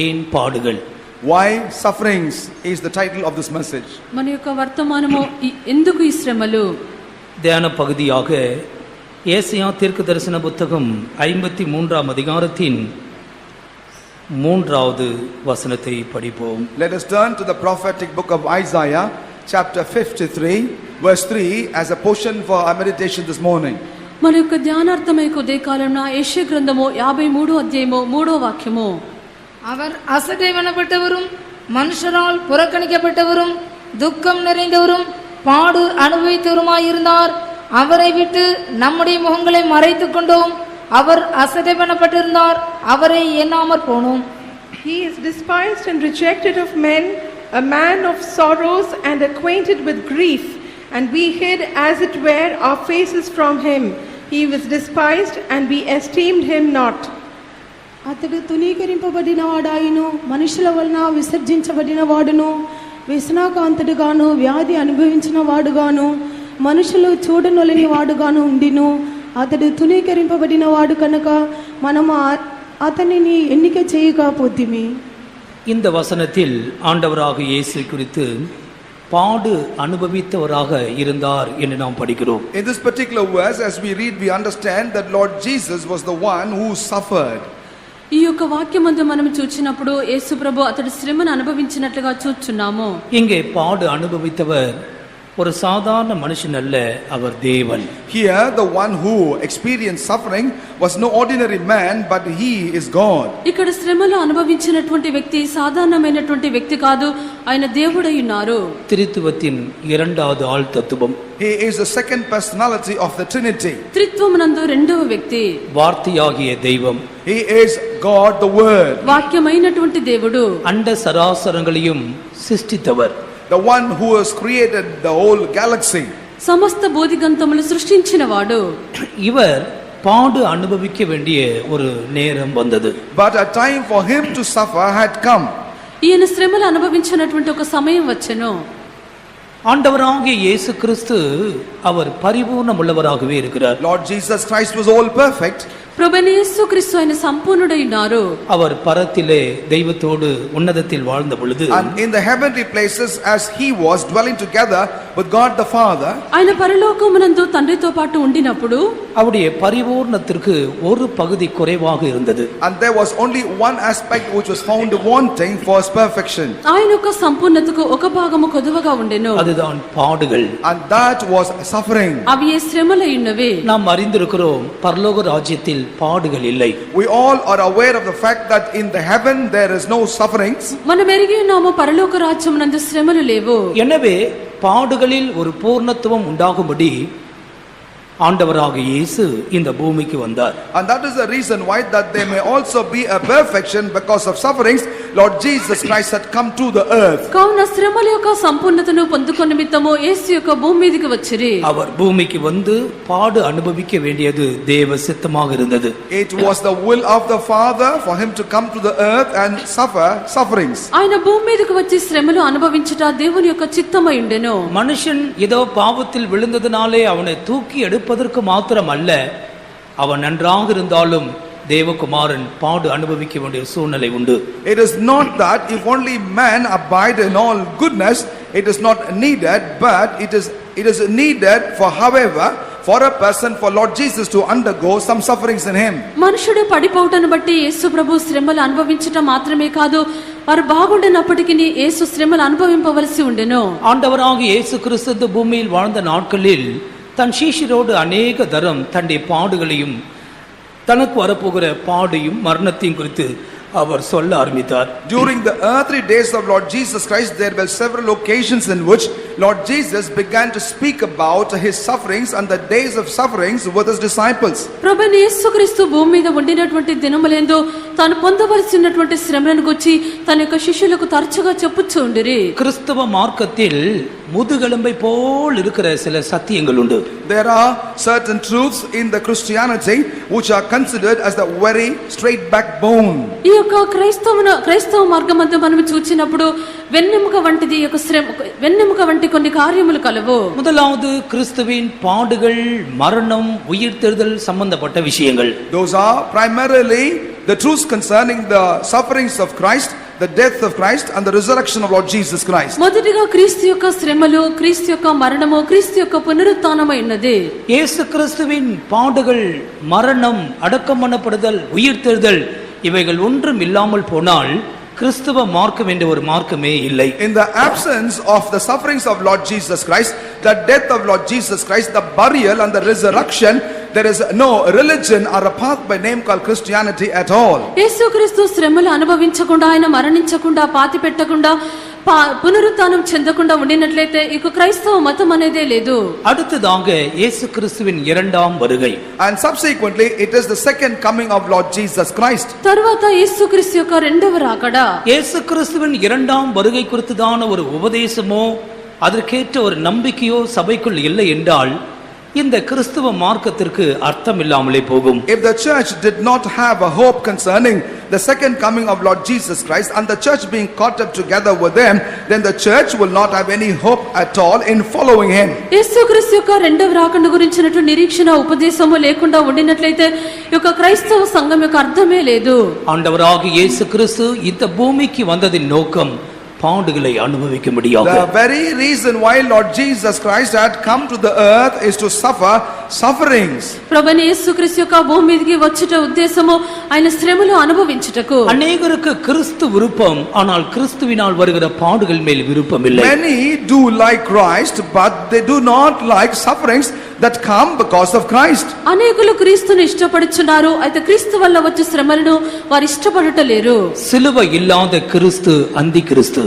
ஏன் பாடுகள்? Why sufferings is the title of this message. మన యొక్క వర్తమానము ఎందుకు ఈ శ్రమలు? தியான பகுதியாக ஏசாயா தீர்க்கதரிசன புத்தகம் 53ஆம் அதிகாரத்தின் 3வது வசனத்தை படிப்போம். Let us turn to the prophetic book of Isaiah chapter 53 verse 3 as a portion for our meditation this morning. మన యొక్క ధ్యానార్థమై ఉదయకాలంలో యెషయా గ్రంథము 53వ అధ్యాయము 3వ వాక్యము. அவர் அசட்டை பண்ணப்பட்டவரும் மனுஷரால் புறக்கணிக்கப்பட்டவரும் துக்கம் நிறைந்தவரும் பாடு அனுபவித்தவருமாயிருந்தார். அவரை விட்டு நம்முடைய முகங்களை மறைத்துக் கொண்டோம். அவர் அசட்டை பண்ணப்பட்டிருந்தார், அவரை எண்ணாமற் போனோம். He is despised and rejected of men, a man of sorrows and acquainted with grief, and we hid as it were our faces from him. He was despised and we esteemed him not. అతడు తునీకరింపబడిన వాడాయిను, మనుషుల వలన విసర్జించబడిన వాడును, వ్యసనాకాంతుడుగాను, వ్యాధి అనుభవించిన వాడుగాను, మనుషులు చూడనొలని వాడుగాను ఉండిను. అతడు తునీకరింపబడిన వాడు కనుక మనము అతనిని ఎన్నిక చేయకపోతిమి. இந்த வசனத்தில் ஆண்டவராக இயேசு குறித்து பாடு அனுபவித்தவராக இருந்தார் என்று நாம் படிக்கிறோம். In this particular verse, as we read, we understand that Lord Jesus was the one who suffered. ఈ యొక్క వాక్యమందు మనం చూచినప్పుడు యేసు ప్రభు అతడు శ్రమను అనుభవించినట్లుగా చూస్తున్నాము. இங்கே பாடு அனுபவித்தவர் ஒரு சாதாரண மனுஷன் அல்ல, அவர் தேவன். Here the one who experienced suffering was no ordinary man, but he is God. ఇక్కడ శ్రమను అనుభవించినటువంటి వ్యక్తి సాధారణమైనటువంటి వ్యక్తి కాదు, ఆయన దేవుడై ఉన్నారు. త్రిత్వத்தின் இரண்டாவது ஆள் தத்துவம். He is the second personality of the Trinity. త్రిత్వమునందు రెండవ వ్యక్తి வார்த்தையாகிய தெய்வம். He is God the Word. వాక్యమైనటువంటి దేవుడు. அண்ட சராசரங்களையும் சிருஷ்டித்தவர். The one who has created the whole galaxy. సమస్త బోధిగంతములు సృష్టించినవాడు. இவர் பாடு அனுபவிக்க வேண்டிய ஒரு நேரம் வந்தது. But a time for him to suffer had come. ఈయన శ్రమలు అనుభవించినటువంటి ఒక సమయం వచ్చెను. ஆண்டவராகிய இயேசு கிறிஸ்து அவர் பரிபூர்ணமுள்ளவராகவே இருக்கிறார். Lord Jesus Christ was all perfect. ప్రభువైన యేసుక్రీస్తు ఆయన సంపూర్ణుడై ఉన్నారు. அவர் பரத்திலே தெய்வத்தோடு உன்னதத்தில் வாழ்ந்த பொழுது, and in the heavenly places as he was dwelling together with God the Father, ఆయన పరలోకమునందు తండ్రితో పాటు ఉండినప్పుడు அவருடைய பரிபூர்ணத்திற்கு ஒரு பகுதி குறைவாக இருந்தது. and there was only one aspect which was found wanting for his perfection. ఆయన యొక్క సంపూర్ణతకు ఒక భాగము కొదువగా ఉండెను. அதுதான் பாடுகள். and that was suffering. అవి ఏ శ్రమలై ఉన్నవి. நாம் அறிந்திருக்கிறோம், பரலோக ராஜ்யத்தில் பாடுகள் இல்லை. We all are aware of the fact that in the heaven there is no sufferings. మనం ఎరిగి ఉన్నాము పరలోక రాజ్యమునందు శ్రమలు లేవు. எனவே பாடுகளில் ஒரு பூர்ணத்துவம் உண்டாகும்படி ஆண்டவராக இயேசு இந்த பூமிக்கு வந்தார். and that is the reason why that there may also be a perfection because of sufferings. Lord Jesus Christ had come to the earth. కావున శ్రమల యొక్క సంపూర్ణతను పొందుకొన నిమిత్తము యేసు యొక్క భూమి మీదకి వచ్చిరి. அவர் பூமிக்கு வந்து பாடு அனுபவிக்க வேண்டியது தேவ சித்தமாக இருந்தது. It was the will of the Father for him to come to the earth and suffer sufferings. ఆయన భూమి మీదకి వచ్చి శ్రమలు అనుభవించుట దేవుని యొక్క చిత్తమై ఉండెను. மனுஷன் ஏதோ பாவத்தில் விழுந்ததினாலே அவனை தூக்கி எடுப்பதற்கு மாத்திரம் அல்ல, அவன் நன்றாக இருந்தாலும் தேவகுமாரன் பாடு அனுபவிக்க வேண்டிய சூழ்நிலை உண்டு. It is not that if only man abide in all goodness, it is not needed, but it is needed for however for a person, for Lord Jesus to undergo some sufferings in him. మనుషుడు పడిపోవటను బట్టి యేసు ప్రభు శ్రమలు అనుభవించటం మాత్రమే కాదు, వారు బాగుండినప్పటికీ యేసు శ్రమలు అనుభవింపవలసి ఉండెను. ஆண்டவராகிய இயேசு கிறிஸ்து பூமியில் வாழ்ந்த நாட்களில் தன் சீஷரோடு அநேக தரம் தன்னுடைய பாடுகளையும் தனக்கு வரப்போகிற பாடையும் மரணத்தையும் குறித்து அவர் சொல்ல ஆரம்பித்தார். During the earthly days of Lord Jesus Christ, there were several occasions in which Lord Jesus began to speak about his sufferings and the days of sufferings with his disciples. ప్రభువైన యేసుక్రీస్తు భూమి మీద ఉండినటువంటి దినములందు తాను పొందవలసినటువంటి శ్రమలను గురించి తన యొక్క శిష్యులకు తరచుగా చెప్పుచూ ఉండిరి. கிறிஸ்தவ மார்க்கத்தில் முதுகெலும்பை போல் இருக்கிற சில சத்தியங்கள் உண்டு. There are certain truths in the Christianity which are considered as the very straight backbone. ఈ యొక్క క్రైస్తవ మార్గమందు మనం చూచినప్పుడు వెన్నెముక వంటిది యొక్క వెన్నెముక వంటి కొన్ని కార్యములు కలవు. முதலாவது கிறிஸ்துவின் பாடுகள், மரணம், உயிர்த்தெழுதல் சம்பந்தப்பட்ட விஷயங்கள். Those are primarily the truths concerning the sufferings of Christ, the death of Christ and the resurrection of Lord Jesus Christ. మొదటిగా క్రీస్తు యొక్క శ్రమలు, క్రీస్తు యొక్క మరణము, క్రీస్తు యొక్క పునరుత్థానమైనది. இயேசு கிறிஸ்துவின் பாடுகள், மரணம், அடக்கம் பண்ணப்படுதல், உயிர்த்தெழுதல் இவைகள் ஒன்றும் இல்லாமல் போனால் கிறிஸ்துவ மார்க்கம் என்ற ஒரு மார்க்கமே இல்லை. In the absence of the sufferings of Lord Jesus Christ, the death of Lord Jesus Christ, the burial and the resurrection, there is no religion or a path by name called Christianity at all. యేసుక్రీస్తు శ్రమలు అనుభవించకుండా, ఆయన మరణించకుండా, పాతి పెట్టకుండా, పునరుత్థానం చెందకుండా ఉండినట్లయితే ఇక క్రైస్తవ మతం అనేదే లేదు. அடுத்ததாக இயேசு கிறிஸ்துவின் இரண்டாம் வருகை. And subsequently it is the second coming of Lord Jesus Christ. తరువాత యేసుక్రీస్తు యొక్క రెండవ రాకడ. இயேசு கிறிஸ்துவின் இரண்டாம் வருகை குறித்துதான ஒரு உபதேசமோ அதற்கேற்ற ஒரு நம்பிக்கையோ சபைக்குள் இல்லை என்றால் இந்த கிறிஸ்துவ மார்க்கத்திற்கு அர்த்தம் இல்லாமலே போகும். If the church did not have a hope concerning the second coming of Lord Jesus Christ and the church being caught up together with them, then the church will not have any hope at all in following him. యేసుక్రీస్తు యొక్క రెండవ రాకడ గురించినటువంటి నిరీక్షణ ఉపదేశము లేకుండా ఉండినట్లయితే ఈ యొక్క క్రైస్తవ సంఘం యొక్క అర్థమే లేదు. ஆண்டவராகிய இயேசு கிறிஸ்து இந்த பூமிக்கு வந்ததின் நோக்கம் பாடுகளை அனுபவிக்கும்படியாக. The very reason why Lord Jesus Christ had come to the earth is to suffer sufferings. ప్రభువైన యేసుక్రీస్తు యొక్క భూమి మీదకి వచ్చుట ఉద్దేశము ఆయన శ్రమలు అనుభవించుటకు. அநேகருக்கு கிறிஸ்து விருப்பம், ஆனால் கிறிஸ்துவினால் வருகிற பாடுகள் மேல் விருப்பம் இல்லை. Many do like Christ, but they do not like sufferings that come because of Christ. అనేకులు క్రీస్తుని ఇష్టపడుచున్నారు, అయితే క్రీస్తు వల్ల వచ్చే శ్రమలను వారు ఇష్టపడటలేరు. சிலுவை இல்லாத கிறிஸ்து அந்தி கிறிஸ்து.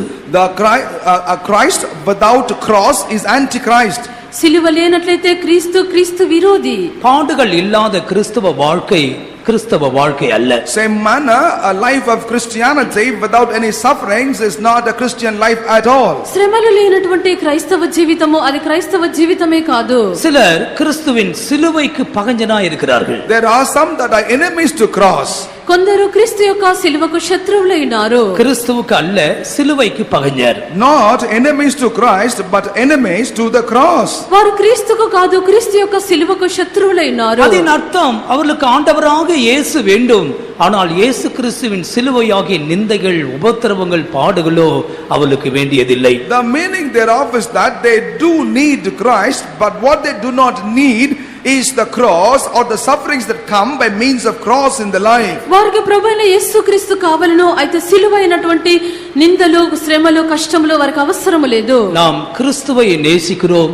Christ without cross is antichrist. సిలువ లేనట్లయితే క్రీస్తు విరోధి. பாடுகள் இல்லாத கிறிஸ்தவ வாழ்க்கை கிறிஸ்தவ வாழ்க்கை அல்ல. Same manner, a life of Christianity without any sufferings is not a Christian life at all. శ్రమలు లేనటువంటి క్రైస్తవ జీవితము అది క్రైస్తవ జీవితమే కాదు. சிலர் கிறிஸ்துவின் சிலுவைக்கு பகைஞனாய் இருக்கிறார்கள். There are some that are enemies to cross. కొందరు క్రీస్తు యొక్క సిలువకు శత్రువులై ఉన్నారు. கிறிஸ்துவுக்கு அல்ல, சிலுவைக்கு பகைஞர். Not enemies to Christ but enemies to the cross. వారు క్రీస్తుకు కాదు, క్రీస్తు యొక్క సిలువకు శత్రువులై ఉన్నారు. அதன் அர்த்தம் அவர்களுக்கு ஆண்டவராக இயேசு வேண்டும், ஆனால் இயேசு கிறிஸ்துவின் சிலுவையாகிய நிந்தைகள், உபத்திரவங்கள், பாடுகளோ அவர்களுக்கு வேண்டியதில்லை. The meaning thereof is that they do need Christ, but what they do not need is the cross or the sufferings that come by means of cross in the life. వారికి ప్రభువైన యేసుక్రీస్తు కావాలను, అయితే సిలువైనటువంటి నిందలు, శ్రమలు, కష్టములు వారికి అవసరం లేదు. நாம் கிறிஸ்துவை நேசிக்கிறோம்,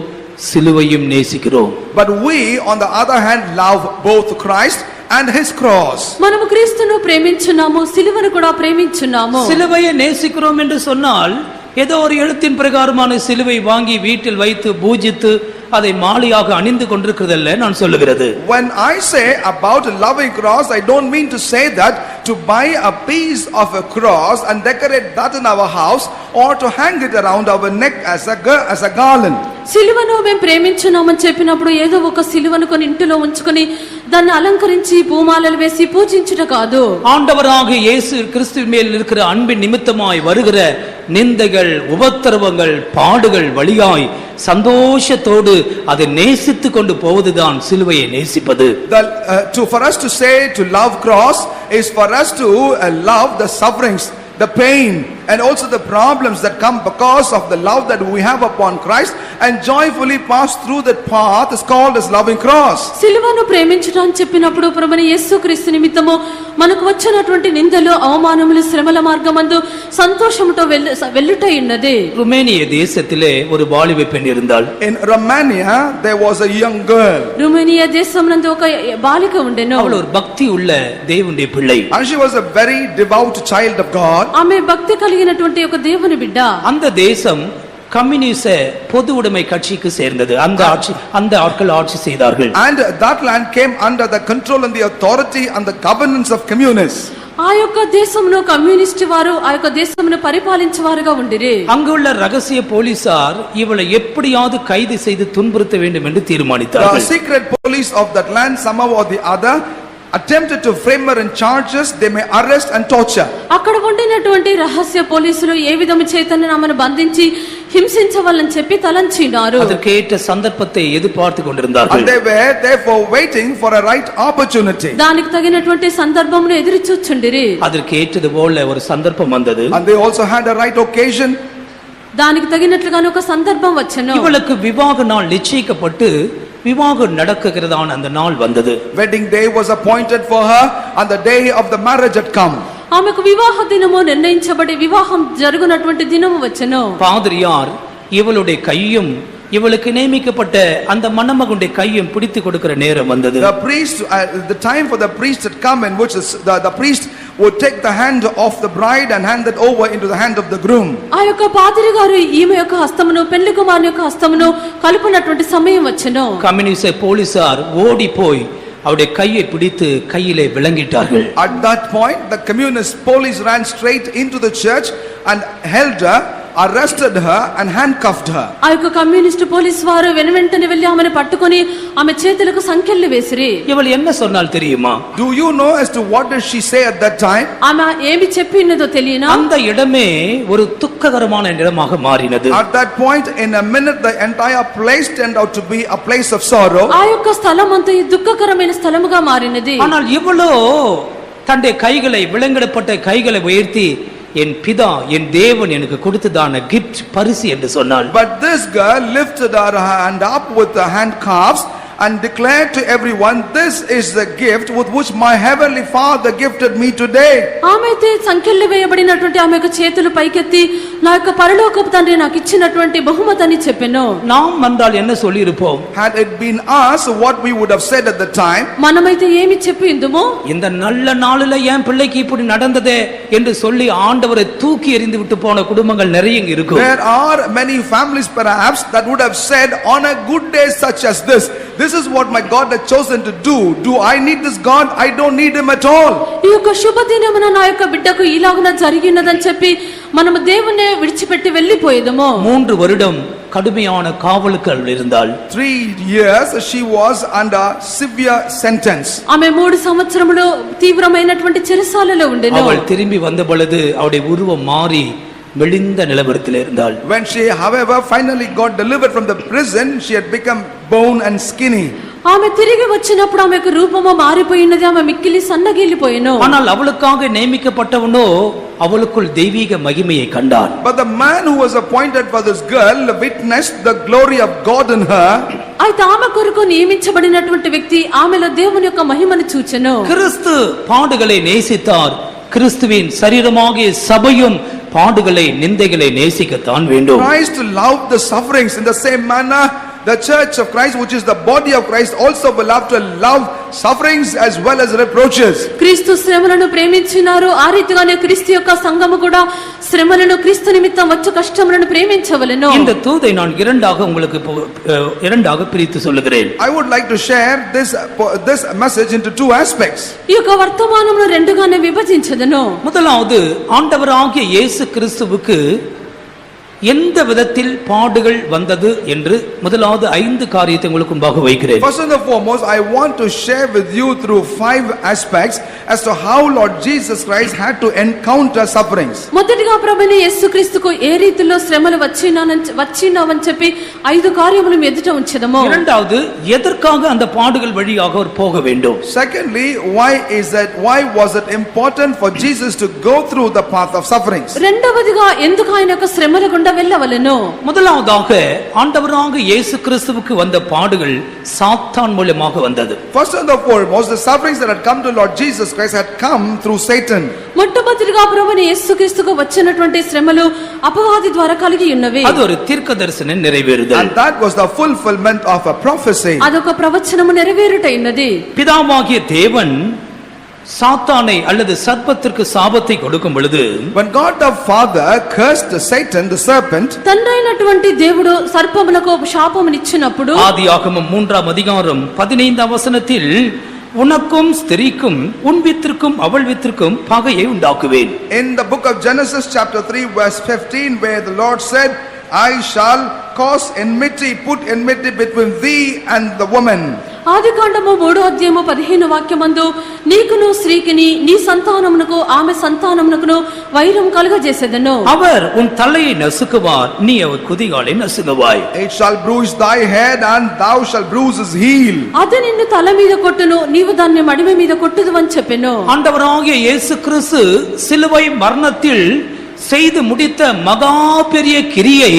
சிலுவையும் நேசிக்கிறோம். But we on the other hand love both Christ and his cross. మనము క్రీస్తును ప్రేమించున్నాము, సిలువను కూడా ప్రేమించున్నాము. சிலுவையை நேசிக்கிறோம் என்று சொன்னால் ஏதோ ஒரு எழுத்தின் பிரகாரமான சிலுவை வாங்கி வீட்டில் வைத்து பூஜித்து அதை மாலையாக அணிந்து கொண்டிருக்கிறதல்ல நான் சொல்லுகிறது. When I say about loving cross, I don't mean to say that to buy a piece of a cross and decorate that in our house or to hang it around our neck as a garland. సిలువను మేము ప్రేమించున్నామని చెప్పినప్పుడు ఏదో ఒక సిలువను కొని ఇంటిలో ఉంచుకొని దాన్ని అలంకరించి పూమాలలు వేసి పూజించుట కాదు. ஆண்டவராக இயேசு கிறிஸ்துவின் மேல் இருக்கிற அன்பின் நிமித்தமாய் வருகிற நிந்தைகள், உபத்திரவங்கள், பாடுகள் வழியாய் சந்தோஷத்தோடு அதை நேசித்துக் கொண்டு போவதுதான் சிலுவையை நேசிப்பது. For us to say to love cross is for us to love the sufferings, the pain and also the problems that come because of the love that we have upon Christ and joyfully pass through that path is called as loving cross. సిలువను ప్రేమించుట అని చెప్పినప్పుడు ప్రభువైన యేసుక్రీస్తు నిమిత్తము మనకు వచ్చినటువంటి నిందలు, అవమానములు, శ్రమల మార్గమందు సంతోషముతో వెళ్ళుటై ఉన్నది. ருமேனிய தேசத்திலே ஒரு வாலிப பெண் இருந்தாள். In Romania there was a young girl. Romania దేశమునందు ఒక బాలిక ఉండెను. அவள் ஒரு பக்தி உள்ள தேவனுடைய பிள்ளை. And she was a very devout child of God. ఆమె భక్తి కలిగినటువంటి ఒక దేవుని బిడ్డ. அந்த தேசம் கம்யூனிச பொது உடைமை கட்சிக்கு சேர்ந்தது. அந்த ஆட்கள் ஆட்சி செய்தார்கள். And that land came under the control and the authority and the governance of communists. ఆ యొక్క దేశమును కమ్యూనిస్ట్ వారు ఆ యొక్క దేశమును పరిపాలించేవారుగా ఉండిరి. அங்குள்ள ரகசிய போலீசார் இவளை எப்படியாவது கைது செய்து துன்புறுத்த வேண்டும் என்று தீர்மானித்தார்கள். The secret police of that land somehow or the other attempted to frame her in charges, they may arrest and torture. అక్కడ ఉండినటువంటి రహస్య పోలీసులు ఏ విధము చేతనే ఆమెను బంధించి హింసించవాలని చెప్పి తలంచినారు. அதற்கேற்ற சந்தர்ப்பத்தை எதிர்பார்த்து கொண்டிருந்தார்கள். And they were therefore waiting for a right opportunity. దానికి తగినటువంటి సందర్భమును ఎదురు చూచుండిరి. அதற்கேற்றது போல ஒரு சந்தர்ப்பம் வந்தது. And they also had a right occasion. దానికి తగినట్లుగానే ఒక సందర్భం వచ్చెను. இவளுக்கு விவாக நாள் நிச்சயிக்கப்பட்டு விவாகம் நடக்குகிறதான அந்த நாள் வந்தது. Wedding day was appointed for her and the day of the marriage had come. ఆమెకు వివాహ దినము నిర్ణయించబడి వివాహం జరుగునటువంటి దినము వచ్చెను. பாதிரியார் இவளுடைய கையும் இவளுக்கு நியமிக்கப்பட்ட அந்த மணமகனுடைய கையும் பிடித்து கொடுக்கிற நேரம் வந்தது. The priest, the time for the priest had come in which the priest would take the hand of the bride and hand it over into the hand of the groom. ఆ యొక్క పాదిరి గారు ఈమె యొక్క హస్తమును పెళ్లి కుమారుని యొక్క హస్తమును కలుపునటువంటి సమయం వచ్చెను. கம்யூனிஸ்ட் போலீசார் ஓடி போய் அவருடைய கையை பிடித்து கையிலே விலங்கிட்டார்கள். At that point the communist police ran straight into the church and held her, arrested her and handcuffed her. ఆ యొక్క కమ్యూనిస్ట్ పోలీస్ వారు వెనువెంటనే వెళ్లి ఆమెను పట్టుకొని ఆమె చేతులకు సంకెళ్ళు వేసిరి. இவள் என்ன சொன்னால் தெரியுமா? Do you know as to what did she say at that time? ఆమె ఏమి చెప్పినదో తెలియనా? அந்த இடமே ஒரு துக்ககரமான இடமாக மாறினது. At that point in a minute the entire place turned out to be a place of sorrow. ఆ యొక్క స్థలం అంతా దుఃఖకరమైన స్థలముగా మారినది. ஆனால் இவளோ தன்னுடைய கைகளை விலங்கிடப்பட்ட கைகளை உயர்த்தி என் பிதா என் தேவன் எனக்கு கொடுத்ததான கிஃப்ட் பரிசு என்று சொன்னாள். But this girl lifted her hand up with the handcuffs and declared to everyone, this is the gift with which my heavenly Father gifted me today. ఆమె అయితే సంకెళ్ళు వేయబడినటువంటి ఆమె యొక్క చేతులు పైకెత్తి నా యొక్క పరలోకపు తండ్రి నాకు ఇచ్చినటువంటి బహుమతి అని చెప్పెను. நாம் என்றால் என்ன சொல்லி இருப்போம்? Had it been us, what we would have said at the time? మనమైతే ఏమి చెప్పిందుమో? இந்த நல்ல நாளில என் பிள்ளைக்கு இப்படி நடந்ததே என்று சொல்லி ஆண்டவரை தூக்கி எறிந்து விட்டு போன குடும்பங்கள் நிறைய இருக்கும். There are many families perhaps that would have said, on a good day such as this is what my God had chosen to do. Do I need this God? I don't need him at all. ఈ యొక్క శుభదినమున నా యొక్క బిడ్డకు ఇలాగున జరిగినదని చెప్పి మనము దేవుణ్ణి విడిచిపెట్టి వెళ్ళిపోయేదము. 3 வருடம் கடுமையான காவலுக்குள் இருந்தாள். 3 years she was under severe sentence. ఆమె 3 సంవత్సరములు తీవ్రమైనటువంటి చెరసాలలో ఉండెను. அவள் திரும்பி வந்த பொழுது அவளுடைய உருவம் மாறி மெலிந்த நிலவரத்தில் இருந்தாள். When she however finally got delivered from the prison, she had become bone and skinny. ఆమె తిరిగి వచ్చినప్పుడు ఆమె యొక్క రూపము మారిపోయినది. ఆమె మిక్కిలి సన్నగిల్లిపోయెను. ஆனால் அவளுக்காக நியமிக்கப்பட்டவனோ அவளுக்குள் தெய்வீக மகிமையை கண்டான். But the man who was appointed for this girl witnessed the glory of God in her. అయితే ఆమె కొరకు నియమించబడినటువంటి వ్యక్తి ఆమెలో దేవుని యొక్క మహిమను చూచెను. கிறிஸ்து பாடுகளை நேசித்தார். கிறிஸ்துவின் சரீரமாகிய சபையும் பாடுகளை நிந்தைகளை நேசிக்கத்தான் வேண்டும். Christ loved the sufferings. In the same manner the church of Christ, which is the body of Christ, also will have to love sufferings as well as reproaches. క్రీస్తు శ్రమలను ప్రేమించినారు. ఆ రీతిగానే క్రీస్తు యొక్క సంఘము కూడా శ్రమలను క్రీస్తు నిమిత్తం వచ్చు కష్టములను ప్రేమించవలెను. இந்த தூதை நான் இரண்டாக பிரித்து சொல்லுகிறேன். I would like to share this message into 2 aspects. ఈ యొక్క వర్తమానమును రెండుగానే విభజించదను. முதலாவது, ஆண்டவராகிய இயேசு கிறிஸ்துவுக்கு எந்த விதத்தில் பாடுகள் வந்தது என்று முதலாவது 5 காரியத்தை உங்களுக்கு முன்பாக வைக்கிறேன். First and foremost, I want to share with you through 5 aspects as to how Lord Jesus Christ had to encounter sufferings. మొదటిగా ప్రభువైన యేసుక్రీస్తుకు ఏ రీతిలో శ్రమలు వచ్చినావని చెప్పి 5 కార్యములు ఎదుట ఉంచెదము. இரண்டாவது, எதற்காக அந்த பாடுகள் வழியாக அவர் போக வேண்டும்? Secondly, why was it important for Jesus to go through the path of sufferings? రెండవదిగా ఎందుకు ఆయన యొక్క శ్రమల గుండా వెళ్ళవలెను? முதலாவதாக, ஆண்டவராக இயேசு கிறிஸ்துவுக்கு வந்த பாடுகள் சாத்தான் மூலமாக வந்தது. First and foremost, the sufferings that had come to Lord Jesus Christ had come through Satan. మొట్టమొదటిగా ప్రభువైన యేసుక్రీస్తుకు వచ్చినటువంటి శ్రమలు అపవాది ద్వారా కలిగి ఉన్నవి. அது ஒரு தீர்க்கதரிசன நிறைவேறுதல். And that was the fulfillment of a prophecy. అదొక ప్రవచనము నెరవేరుటైనది. பிதாவாகிய தேவன் சாத்தானை அல்லது சர்ப்பத்திற்கு சாபத்தை கொடுக்கும் பொழுது, when God the Father cursed Satan the serpent, తండ్రైనటువంటి దేవుడు సర్పములకు శాపమునిచ్చినప్పుడు ஆதியாகமம் 3ஆம் அதிகாரம் 15ஆம் வசனத்தில், உனக்கும் ஸ்திரீக்கும் உன் வித்திற்கும் அவள் வித்திற்கும் பகையை உண்டாக்குவேன். in the book of Genesis chapter 3 verse 15, where the Lord said, I shall cause enmity, put enmity between thee and the woman. ఆదికాండము 3వ అధ్యాయము 15వ వాక్యమందు నీకును స్త్రీకిని నీ సంతానమునకు ఆమె సంతానమునకును వైరం కలుగజేసేదను. அவர் உன் தலையை நசுக்குவார், நீ அவர் குதிகாலை நசுங்குவாய். It shall bruise thy head and thou shalt bruise his heel. అది నిన్ను తల మీద కొట్టును, నీవు దాన్ని మడిమ మీద కొట్టుదు అని చెప్పెను. ஆண்டவராகிய இயேசு கிறிஸ்து சிலுவை மரணத்தில் செய்து முடித்த மகா பெரிய கிரியை,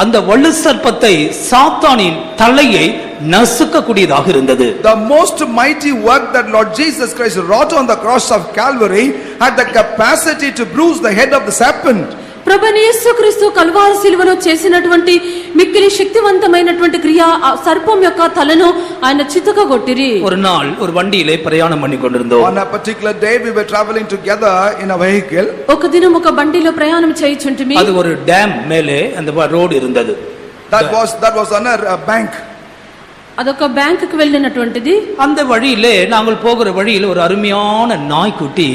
அந்த வலு சர்ப்பத்தை சாத்தானின் தலையை நசுக்கக்கூடியதாக இருந்தது. The most mighty work that Lord Jesus Christ wrought on the cross of Calvary had the capacity to bruise the head of the serpent. ప్రభువైన యేసుక్రీస్తు కల్వారి శిలువలో చేసినటువంటి మిక్కిలి శక్తివంతమైనటువంటి క్రియ ఆ సర్పం యొక్క తలను ఆయన చితకగొట్టిరి. ஒரு நாள் ஒரு வண்டியிலே பிரயாணம் பண்ணி கொண்டிருந்தோம். On a particular day we were traveling together in a vehicle. ఒక దినం ఒక బండిలో ప్రయాణం చేయుచుంటిమి. அது ஒரு டேம் மேலே அந்த ரோடு இருந்தது. That was on a bank. అదొక బ్యాంకుకి వెళ్ళినటువంటిది. அந்த வழியிலே நாங்கள் போகிற வழியில் ஒரு அருமையான நாய்க்குட்டி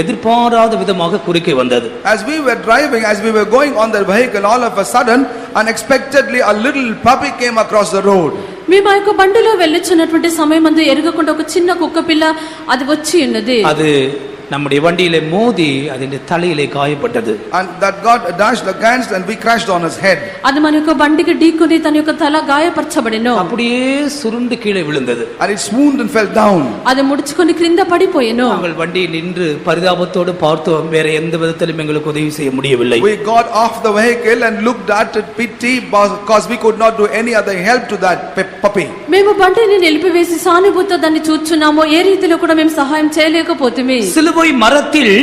எதிர்பாராத விதமாக குறுக்கே வந்தது. As we were driving, as we were going on the vehicle, all of a sudden unexpectedly a little puppy came across the road. మేము ఆ యొక్క బండిలో వెళ్ళొచ్చినటువంటి సమయమందు ఎరగకుండా ఒక చిన్న కుక్క పిల్ల అది వచ్చి ఉన్నది. அது நம்முடைய வண்டியிலே மோதி அதனுடைய தலையிலே காயப்பட்டது. And that got dashed against and we crashed on his head. అది మన యొక్క బండికి ఢీకొని తన యొక్క తల గాయపరచబడెను. அப்படியே சுருண்டு கீழே விழுந்தது. And it swooned and fell down. అది ముడుచుకొని క్రింద పడిపోయెను. நாங்கள் வண்டியில் நின்று பரிதாபத்தோடு பார்த்தோம், வேற எந்த விதத்திலும் எங்களுக்கு உதவி செய்ய முடியவில்லை. We got off the vehicle and looked at it pity because we could not do any other help to that puppy. మేము బండిని నిలిపివేసి సానుభూతితో దాన్ని చూచున్నాము, ఏ రీతిలో కూడా మేము సహాయం చేయలేకపోతుమి. சிலுவை மரத்தில்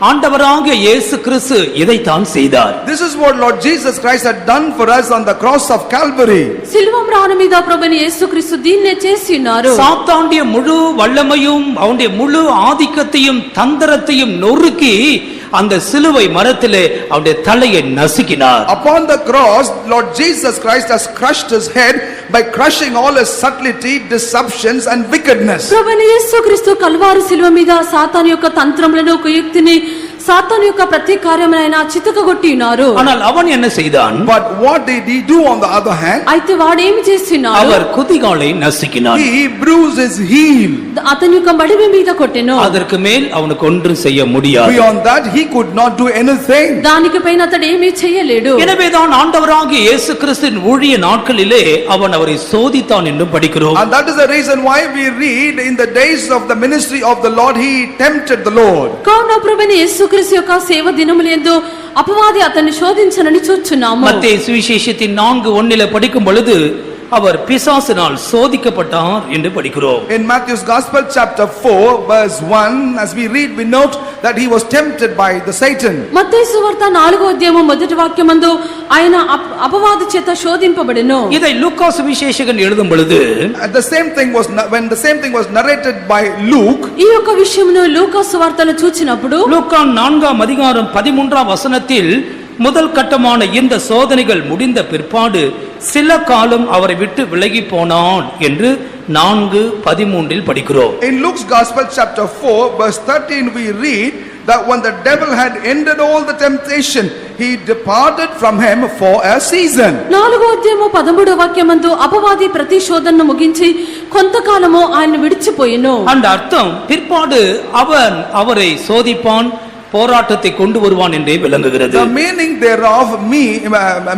ஆண்டவராகிய இயேசு கிறிஸ்து இதைத்தான் செய்தார். This is what Lord Jesus Christ had done for us on the cross of Calvary. సిలువ మ్రాను మీద ప్రభువైన యేసుక్రీస్తు దీన్నే చేసి ఉన్నారు. சாத்தானுடைய முழு வல்லமையும் அவனுடைய முழு ஆதிக்கத்தையும் தந்திரத்தையும் நொறுக்கி அந்த சிலுவை மரத்திலே அவருடைய தலையை நசுக்கினார். Upon the cross, Lord Jesus Christ has crushed his head by crushing all his subtlety, deceptions and wickedness. ప్రభువైన యేసుక్రీస్తు కల్వారి సిలువ మీద సాతాను యొక్క తంత్రములను కుయుక్తిని సాతాను యొక్క ప్రతి కార్యములైన చితకగొట్టి ఉన్నారు. ஆனால் அவன் என்ன செய்தான்? But what did he do on the other hand? అయితే వాడు ఏమి చేస్తున్నాడు? அவர் குதிகாலை நசுக்கினார். He bruised his heel. అతని యొక్క మడిమ మీద కొట్టెను. அதற்கு மேல் அவனுக்கு ஒன்றும் செய்ய முடியாது. Beyond that he could not do anything. దానికి పైన అతడు ఏమీ చేయలేడు. எனவேதான் ஆண்டவராகிய இயேசு கிறிஸ்துவின் ஊழிய நாட்களிலே அவன் அவரை சோதித்தான் என்று படிக்கிறோம். And that is the reason why we read in the days of the ministry of the Lord he tempted the Lord. కావున ప్రభువైన యేసుక్రీస్తు యొక్క సేవ దినములందు అపవాది అతన్ని శోధించనని చూచున్నాము. மத்தேயு சுவிசேஷத்தின் 4:1 படிக்கும் பொழுது அவர் பிசாசினால் சோதிக்கப்பட்டார் என்று படிக்கிறோம். In Matthew's Gospel chapter 4 verse 1, as we read, we note that he was tempted by the Satan. మత్తయి సువార్త 4వ అధ్యాయము మొదటి వాక్యమందు ఆయన అపవాది చేత శోధింపబడెను. இதை லூக்கா சுவிசேஷகன் எழுதும் பொழுது The same thing was when the same thing was narrated by Luke. ఈ యొక్క విషయమును లూకా సువార్తలో చూచినప్పుడు லூக்கா 4ஆம் அதிகாரம் 13ஆம் வசனத்தில் முதல் கட்டமான இந்த சோதனைகள் முடிந்த பிற்பாடு சில காலம் அவரை விட்டு விலகி போனான் என்று 4:13 படிக்கிறோம். In Luke's Gospel chapter 4 verse 13 we read that when the devil had ended all the temptation he departed from him for a season. 4వ అధ్యాయము 13వ వాక్యమందు అపవాది ప్రతి శోధనను ముగించి కొంతకాలము ఆయన విడిచిపోయెను. அந்த அர்த்தம் பிற்பாடு அவன் அவரை சோதிப்பான், போராட்டத்தை கொண்டு வருவான் என்றே விளங்குகிறது. The meaning thereof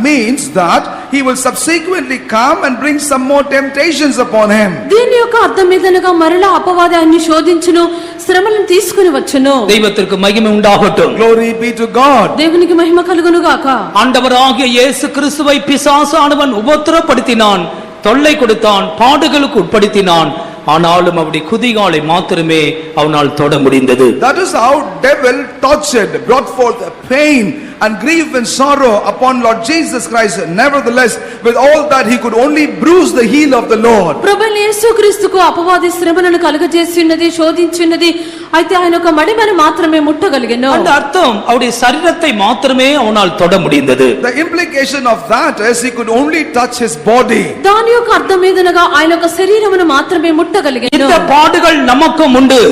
means that he will subsequently come and bring some more temptations upon him. దీని యొక్క అర్థం ఏదనగా మరలా అపవాది ఆయన్ని శోధించును, శ్రమలను తీసుకుని వచ్చును. தெய்வத்திற்கு மகிமை உண்டாகட்டும். Glory be to God. దేవునికి మహిమ కలుగును గాక. ஆண்டவராகிய இயேசு கிறிஸ்துவை பிசாசானவன் உபத்திரப்படுத்தினான், தொல்லை கொடுத்தான், பாடுகளுக்கு உட்படுத்தினான். ஆனாலும் அவருடைய குதிகாலை மாத்திரமே அவனால் தொட முடிந்தது. That is how devil tortured, brought forth pain and grief and sorrow upon Lord Jesus Christ. Nevertheless, with all that he could only bruise the heel of the Lord. ప్రభువైన యేసుక్రీస్తుకు అపవాది శ్రమలను కలుగజేసినది, శోధించినది, అయితే ఆయన ఒక మడిమను మాత్రమే ముట్టగలిగెను. அந்த அர்த்தம் அவருடைய சரீரத்தை மாத்திரமே அவனால் தொட முடிந்தது. The implication of that is he could only touch his body. దాని యొక్క అర్థం ఏదనగా ఆయన యొక్క శరీరమును మాత్రమే ముట్టగలిగెను. இந்த பாடுகள் நமக்கும் உண்டு.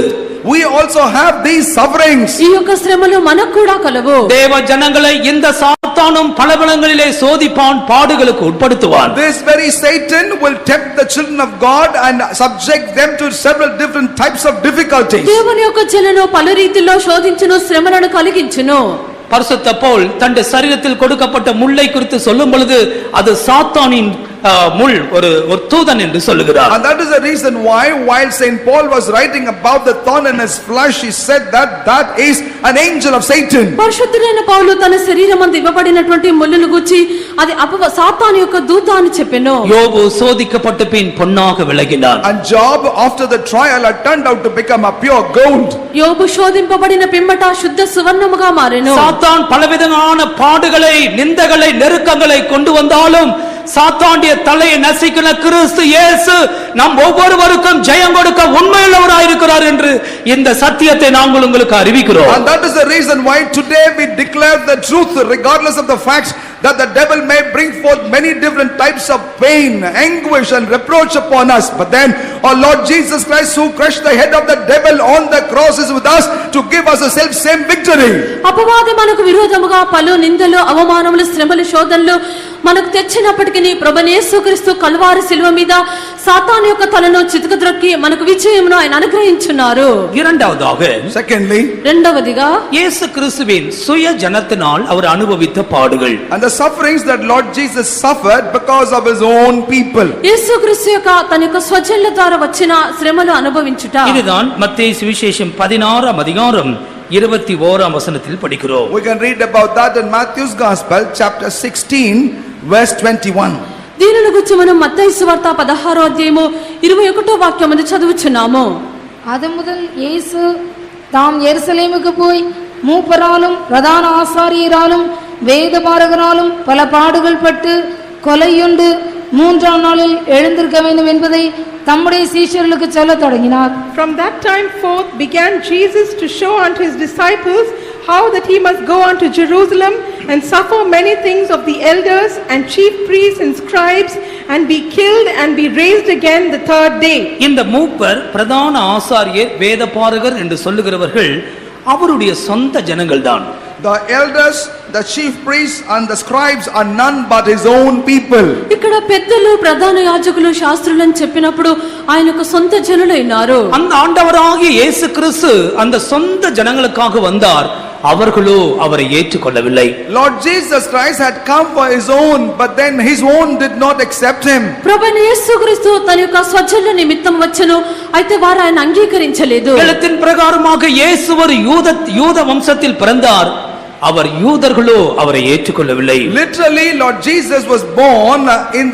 We also have these sufferings. ఈ యొక్క శ్రమలు మనకు కూడా కలవు. தேவ ஜனங்களை இந்த சாத்தானும் பலபலங்களிலே சோதிப்பான், பாடுகளுக்கு உட்படுத்துவான். This very Satan will tempt the children of God and subject them to several different types of difficulties. దేవుని యొక్క జనులను పలు రీతిలో శోధించును, శ్రమలను కలిగించును. பரிசுத்த பவுல் தன்னுடைய சரீரத்தில் கொடுக்கப்பட்ட முள்ளை குறித்து சொல்லும் பொழுது அது சாத்தானின் முள், ஒரு தூதன் என்று சொல்லுகிறார். And that is the reason why while Saint Paul was writing about the thorn in his flesh, he said that that is an angel of Satan. పరిశుద్ధుడైన పౌలు తన శరీరమందు ఇవ్వబడినటువంటి ముళ్ళను గురించి అది సాతాను యొక్క దూత అని చెప్పెను. యోబు శోధిக்கப்பட்ட பின் பொன்னாக விளங்கினான். And Job after the trial had turned out to become a pure gold. యోబు శోధింపబడిన పిమ్మట శుద్ధ సువర్ణముగా మారెను. சாத்தான் பலவிதமான பாடுகளை, நிந்தகளை, நெருக்கங்களை கொண்டு வந்தாலும் சாத்தானுடைய தலையை நசுக்கின கிறிஸ்து இயேசு நம் ஒவ்வொருவருக்கும் ஜெயம் கொடுக்க உண்மையுள்ளவராய் இருக்கிறார் என்று இந்த சத்தியத்தை நாங்கள் உங்களுக்கு அறிவிக்கிறோம். And that is the reason why today we declare the truth regardless of the fact that the devil may bring forth many different types of pain, anguish and reproach upon us, but then our Lord Jesus Christ who crushed the head of the devil on the cross is with us to give us the self same victory. అపవాది మనకు విరోధముగా పలు నిందలు, అవమానములు, శ్రమలు, శోధనలు మనకు తెచ్చినప్పటికీ ప్రభువైన యేసుక్రీస్తు కల్వారి శిలువ మీద సాతాను యొక్క తలను చితకద్రొక్కి మనకు విజయమును ఆయన అనుగ్రహించున్నారు. இரண்டாவதாக, Secondly, రెండవదిగా இயேசு கிறிஸ்துவின் சுய ஜனத்தினால் அவர் அனுபவித்த பாடுகள். and the sufferings that Lord Jesus suffered because of his own people. యేసుక్రీస్తు యొక్క తన యొక్క స్వజనుల ద్వారా వచ్చిన శ్రమలు అనుభవించుట. இதுதான் மத்தேயு சுவிசேஷம் 16ஆம் அதிகாரம் 21ஆம் வசனத்தில் படிக்கிறோம். We can read about that in Matthew's Gospel chapter 16 verse 21. దీనిని గురించి మనం మత్తయి సువార్త 16వ అధ్యాయము 21వ వాక్యమును చదువుచున్నాము. அது முதல் இயேசு தாம் எருசலேமுக்கு போய் மூப்பராலும் பிரதான ஆசாரியராலும் வேதபாரகராலும் பல பாடுகள் பட்டு கொலையுண்டு மூன்றாம் நாளில் எழுந்திருக்க வேண்டும் என்பதை தம்முடைய சீஷர்களுக்கு சொல்லத் தொடங்கினார். From that time forth began Jesus to show unto his disciples how that he must go unto Jerusalem and suffer many things of the elders and chief priests and scribes and be killed and be raised again the third day. இந்த மூப்பர், பிரதான ஆசாரியர், வேதபாரகர் என்று சொல்லுகிறவர்கள் அவருடைய சொந்த ஜனங்கள்தான். The elders, the chief priests and the scribes are none but his own people. ఇక్కడ పెద్దలు, ప్రధాన యాజకులు, శాస్త్రులు అని చెప్పినప్పుడు ఆయన యొక్క సొంత జనులైనారు. அந்த ஆண்டவராகிய இயேசு கிறிஸ்து அந்த சொந்த ஜனங்களுக்காக வந்தார். அவர்களோ அவரை ஏற்றுக்கொள்ளவில்லை. Lord Jesus Christ had come for his own, but then his own did not accept him. ప్రభువైన యేసుక్రీస్తు తన యొక్క స్వజనుల నిమిత్తం వచ్చెను, అయితే వారు ఆయన అంగీకరించలేదు. எழுத்தின் பிரகாரமாக இயேசு ஒரு யூத வம்சத்தில் பிறந்தார். அவர் யூதர்களோ அவரை ஏற்றுக்கொள்ளவில்லை. Literally Lord Jesus was born in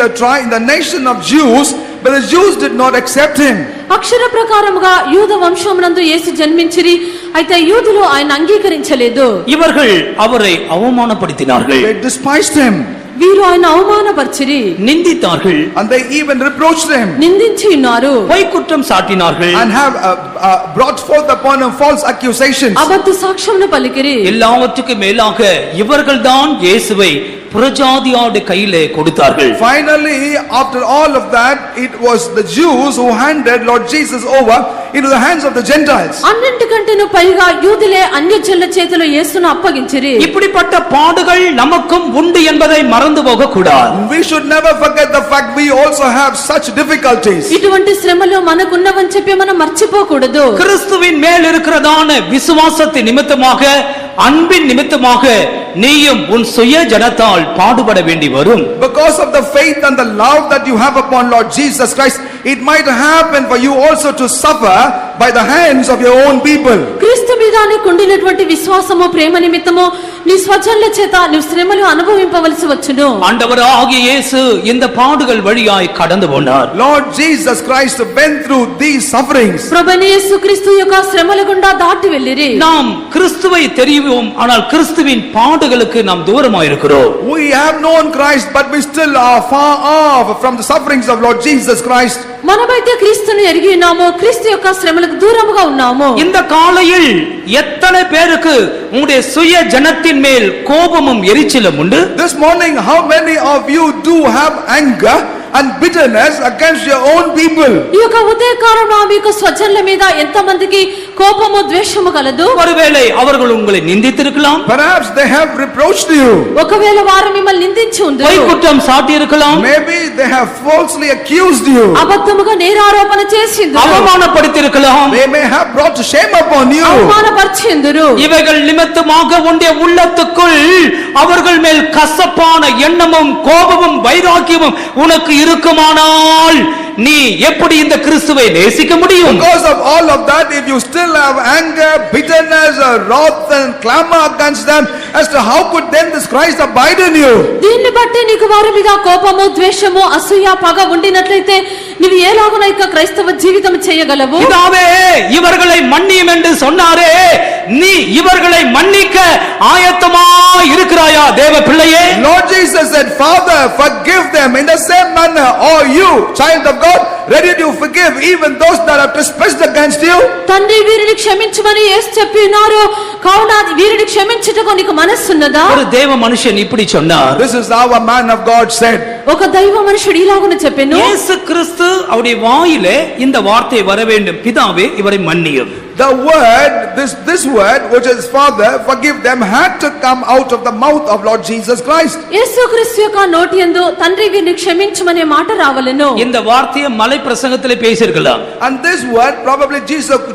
the nation of Jews, but the Jews did not accept him. అక్షర ప్రకారముగా యూద వంశమునందు యేసు జన్మించిరి, అయితే యూదులు ఆయన అంగీకరించలేదు. இவர்கள் அவரை அவமானப்படுத்தினார்கள். They despised him. వీరు ఆయన అవమానపరిచిరి, நிந்தித்தார்கள். And they even reproached him. నిందించి ఉన్నారు, பொய் குற்றம் சாட்டினார்கள். And have brought forth upon him false accusations. అబద్ధ సాక్ష్యమును పలికిరి. எல்லாவற்றுக்கும் மேலாக இவர்கள்தான் இயேசுவை புறஜாதியாருடைய கையிலே கொடுத்தார்கள். Finally, after all of that, it was the Jews who handed Lord Jesus over into the hands of the Gentiles. అన్నింటికంటేను పైగా యూదులే అన్యజనుల చేతిలో యేసును అప్పగించిరి. இப்படிப்பட்ட பாடுகள் நமக்கும் உண்டு என்பதை மறந்து போக கூடாது. We should never forget the fact we also have such difficulties. ఇటువంటి శ్రమలు మనకున్నవని చెప్పి మనం మర్చిపోకూడదు. கிறிஸ்துவின் மேல் இருக்கிறதான விசுவாசத்தின் நிமித்தமாக, அன்பின் நிமித்தமாக நீயும் உன் சுய ஜனத்தால் பாடுபட வேண்டி வரும். Because of the faith and the love that you have upon Lord Jesus Christ, it might happen for you also to suffer by the hands of your own people. క్రీస్తు మీద నీకు ఉండినటువంటి విశ్వాసము, ప్రేమ నిమిత్తము నీ స్వజనుల చేత నీ శ్రమలు అనుభవింపవలసి వచ్చును. ஆண்டவராகிய இயேசு இந்த பாடுகள் வழியாய் கடந்து போனார். Lord Jesus Christ went through these sufferings. ప్రభువైన యేసుక్రీస్తు యొక్క శ్రమల గుండా దాటి వెళ్ళిరి. நாம் கிறிஸ்துவை தெரியும், ஆனால் கிறிஸ்துவின் பாடுகளுக்கு நாம் தூரமாய் இருக்கிறோம். We have known Christ, but we still are far off from the sufferings of Lord Jesus Christ. మనమైతే క్రీస్తుని ఎరిగి ఉన్నాము, క్రీస్తు యొక్క శ్రమలకు దూరముగా ఉన్నాము. இந்த காலையில் எத்தனை பேருக்கு உங்களுடைய சுய ஜனத்தின் மேல் கோபமும் எரிச்சலும் உண்டு? This morning, how many of you do have anger and bitterness against your own people? ఈ యొక్క ఉదయకాలంలో మీ యొక్క స్వజనుల మీద ఎంతమందికి కోపము ద్వేషము కలదు. ஒருவேளை அவர்கள் உங்களை நிந்தித்திருக்கலாம், Perhaps they have reproached you. ఒకవేళ వారు మిమ్మల్ని నిందించి பொய் ఉందరు. குற்றம் சாட்டி இருக்கலாம், Maybe they have falsely accused you. అబద్ధముగా నేరారోపణ చేసిందురు. அவமானப்படுத்தியிருக்கலாம். They may have brought shame upon you. అవమానపరిచిందురు. இவைகள் நிமித்தமாக உன்னுடைய உள்ளத்துக்குள் அவர்கள் மேல் கசப்பான எண்ணமும் கோபமும் வைராக்கியமும் உனக்கு இருக்குமானால் நீ எப்படி இந்த கிறிஸ்துவை நேசிக்க முடியும்? Because of all of that, if you still have anger, bitterness, wrath and clamor against them, as to how could then this Christ abide in you? దీన్ని బట్టి నీకు వారి మీద కోపము ద్వేషము అసూయ పగ ఉండినట్లయితే నీవు ఎలాగున ఇక క్రైస్తవ జీవితం చేయగలవు? பிதாவே இவர்களை மன்னியும் என்று சொன்னாரே, நீ இவர்களை மன்னிக்க ஆயத்தமாய் இருக்கிறாயா தேவ பிள்ளையே? Lord Jesus said, Father, forgive them in the same manner. Or you, child of God, ready to forgive even those that have trespassed against you? తండ్రి వీరిని క్షమించమని యేసు చెప్పి ఉన్నారు, కావున వీరిని క్షమించుటకు నీకు మనస్సున్నదా? ஒரு தேவ மனுஷன் இப்படி சொன்னார். This is how a man of God said. ఒక దైవ మనుషుడు ఇలాగున చెప్పెను, இயேசு கிறிஸ்து அவருடைய வாயிலே இந்த வார்த்தை வர வேண்டும், பிதாவே இவரை மன்னியும். The word, this word, which is Father, forgive them, had to come out of the mouth of Lord Jesus Christ. యేసుక్రీస్తు యొక్క నోటి యందు తండ్రి వీరిని క్షమించమనే మాట రావలెను. இந்த வார்த்தையை மலை பிரசங்கத்திலே பேசியிருக்கலாம். And this word probably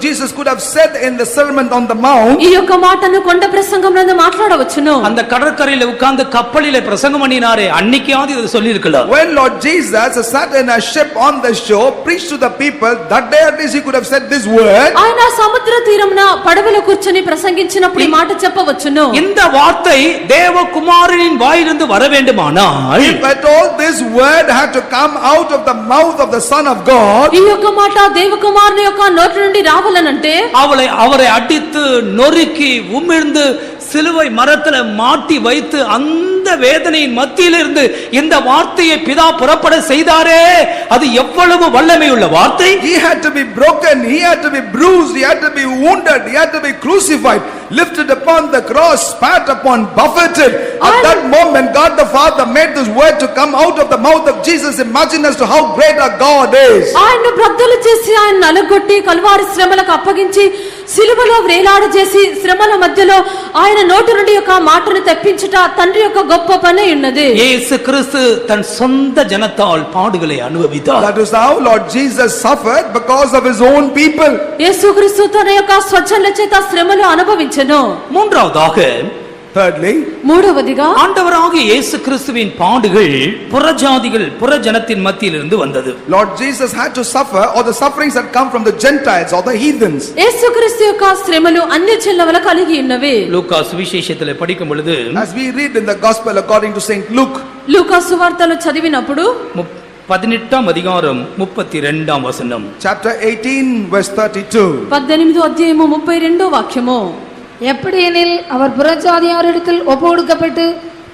Jesus could have said in the sermon on the mount. ఈ యొక్క మాటను కొండ ప్రసంగంలో మాట్లాడవచ్చును. அந்த கடற்கரையில உட்கார்ந்து கப்பலிலே பிரசங்கம் பண்ணினாரே, அன்னைக்காவது இதை சொல்லி இருக்கலாம். When Lord Jesus sat in a ship on the shore, preached to the people, that day at least he could have said this word. ఆయన సముద్ర తీరమున పడవలో కూర్చొని ప్రసంగించినప్పుడు ఈ మాట చెప్పవచ్చును. இந்த வார்த்தை தேவகுமாரனின் வாயிலிருந்து வர வேண்டுமானால், If at all this word had to come out of the mouth of the Son of God, ఈ యొక్క మాట దేవకుమారుని యొక్క నోటి నుండి రావాలనంటే அவரை அடித்து நொறுக்கி உமிழ்ந்து சிலுவை மரத்துல மாட்டி வைத்து அந்த வேதனையின் மத்தியிலிருந்து இந்த வார்த்தையை பிதா புறப்பட செய்தாரே, அது எவ்வளவு வல்லமை உள்ள வார்த்தை! he had to be broken, he had to be bruised, he had to be wounded, he had to be crucified, lifted upon the cross, spat upon, buffeted. At that moment God the Father made this word to come out of the mouth of Jesus. Imagine as to how great our God is. ఆయన బ్రద్దలు చేసి ఆయన నలగొట్టి కల్వారి శ్రమలకు అప్పగించి సిలువలో వేలాడ చేసి శ్రమల మధ్యలో ఆయన నోటి నుండి యొక్క మాటను తెప్పించుట తండ్రి యొక్క గొప్ప పని ఉన్నది. இயேசு கிறிஸ்து தன் சொந்த ஜனத்தால் பாடுகளை அனுபவித்தார். That is how Lord Jesus suffered because of his own people. యేసుక్రీస్తు తన యొక్క స్వజనుల చేత శ్రమలు అనుభవించెను. மூன்றாவதாக, Thirdly, మూడవదిగా ஆண்டவராகிய இயேசு கிறிஸ்துவின் பாடுகள் புறஜாதிகள் புறஜனத்தின் மத்தியிலிருந்து வந்தது. Lord Jesus had to suffer, or the sufferings had come from the Gentiles or the heathens. యేసుక్రీస్తు యొక్క శ్రమలు అన్య జనుల కలిగి ఉన్నవి. லூக்கா சுவிசேஷத்திலே படிக்கும் பொழுது As we read in the gospel according to Saint Luke, లూకా సువార్తలో చదివినప్పుడు 18 அதிகாரம் 32 வசனம், chapter 18 verse 32. 18వ అధ్యాయము 32వ వాక్యము, எப்படியெனில் அவர் புறஜாதியாரிடத்தில் ஒப்புக்கொடுக்கப்பட்டு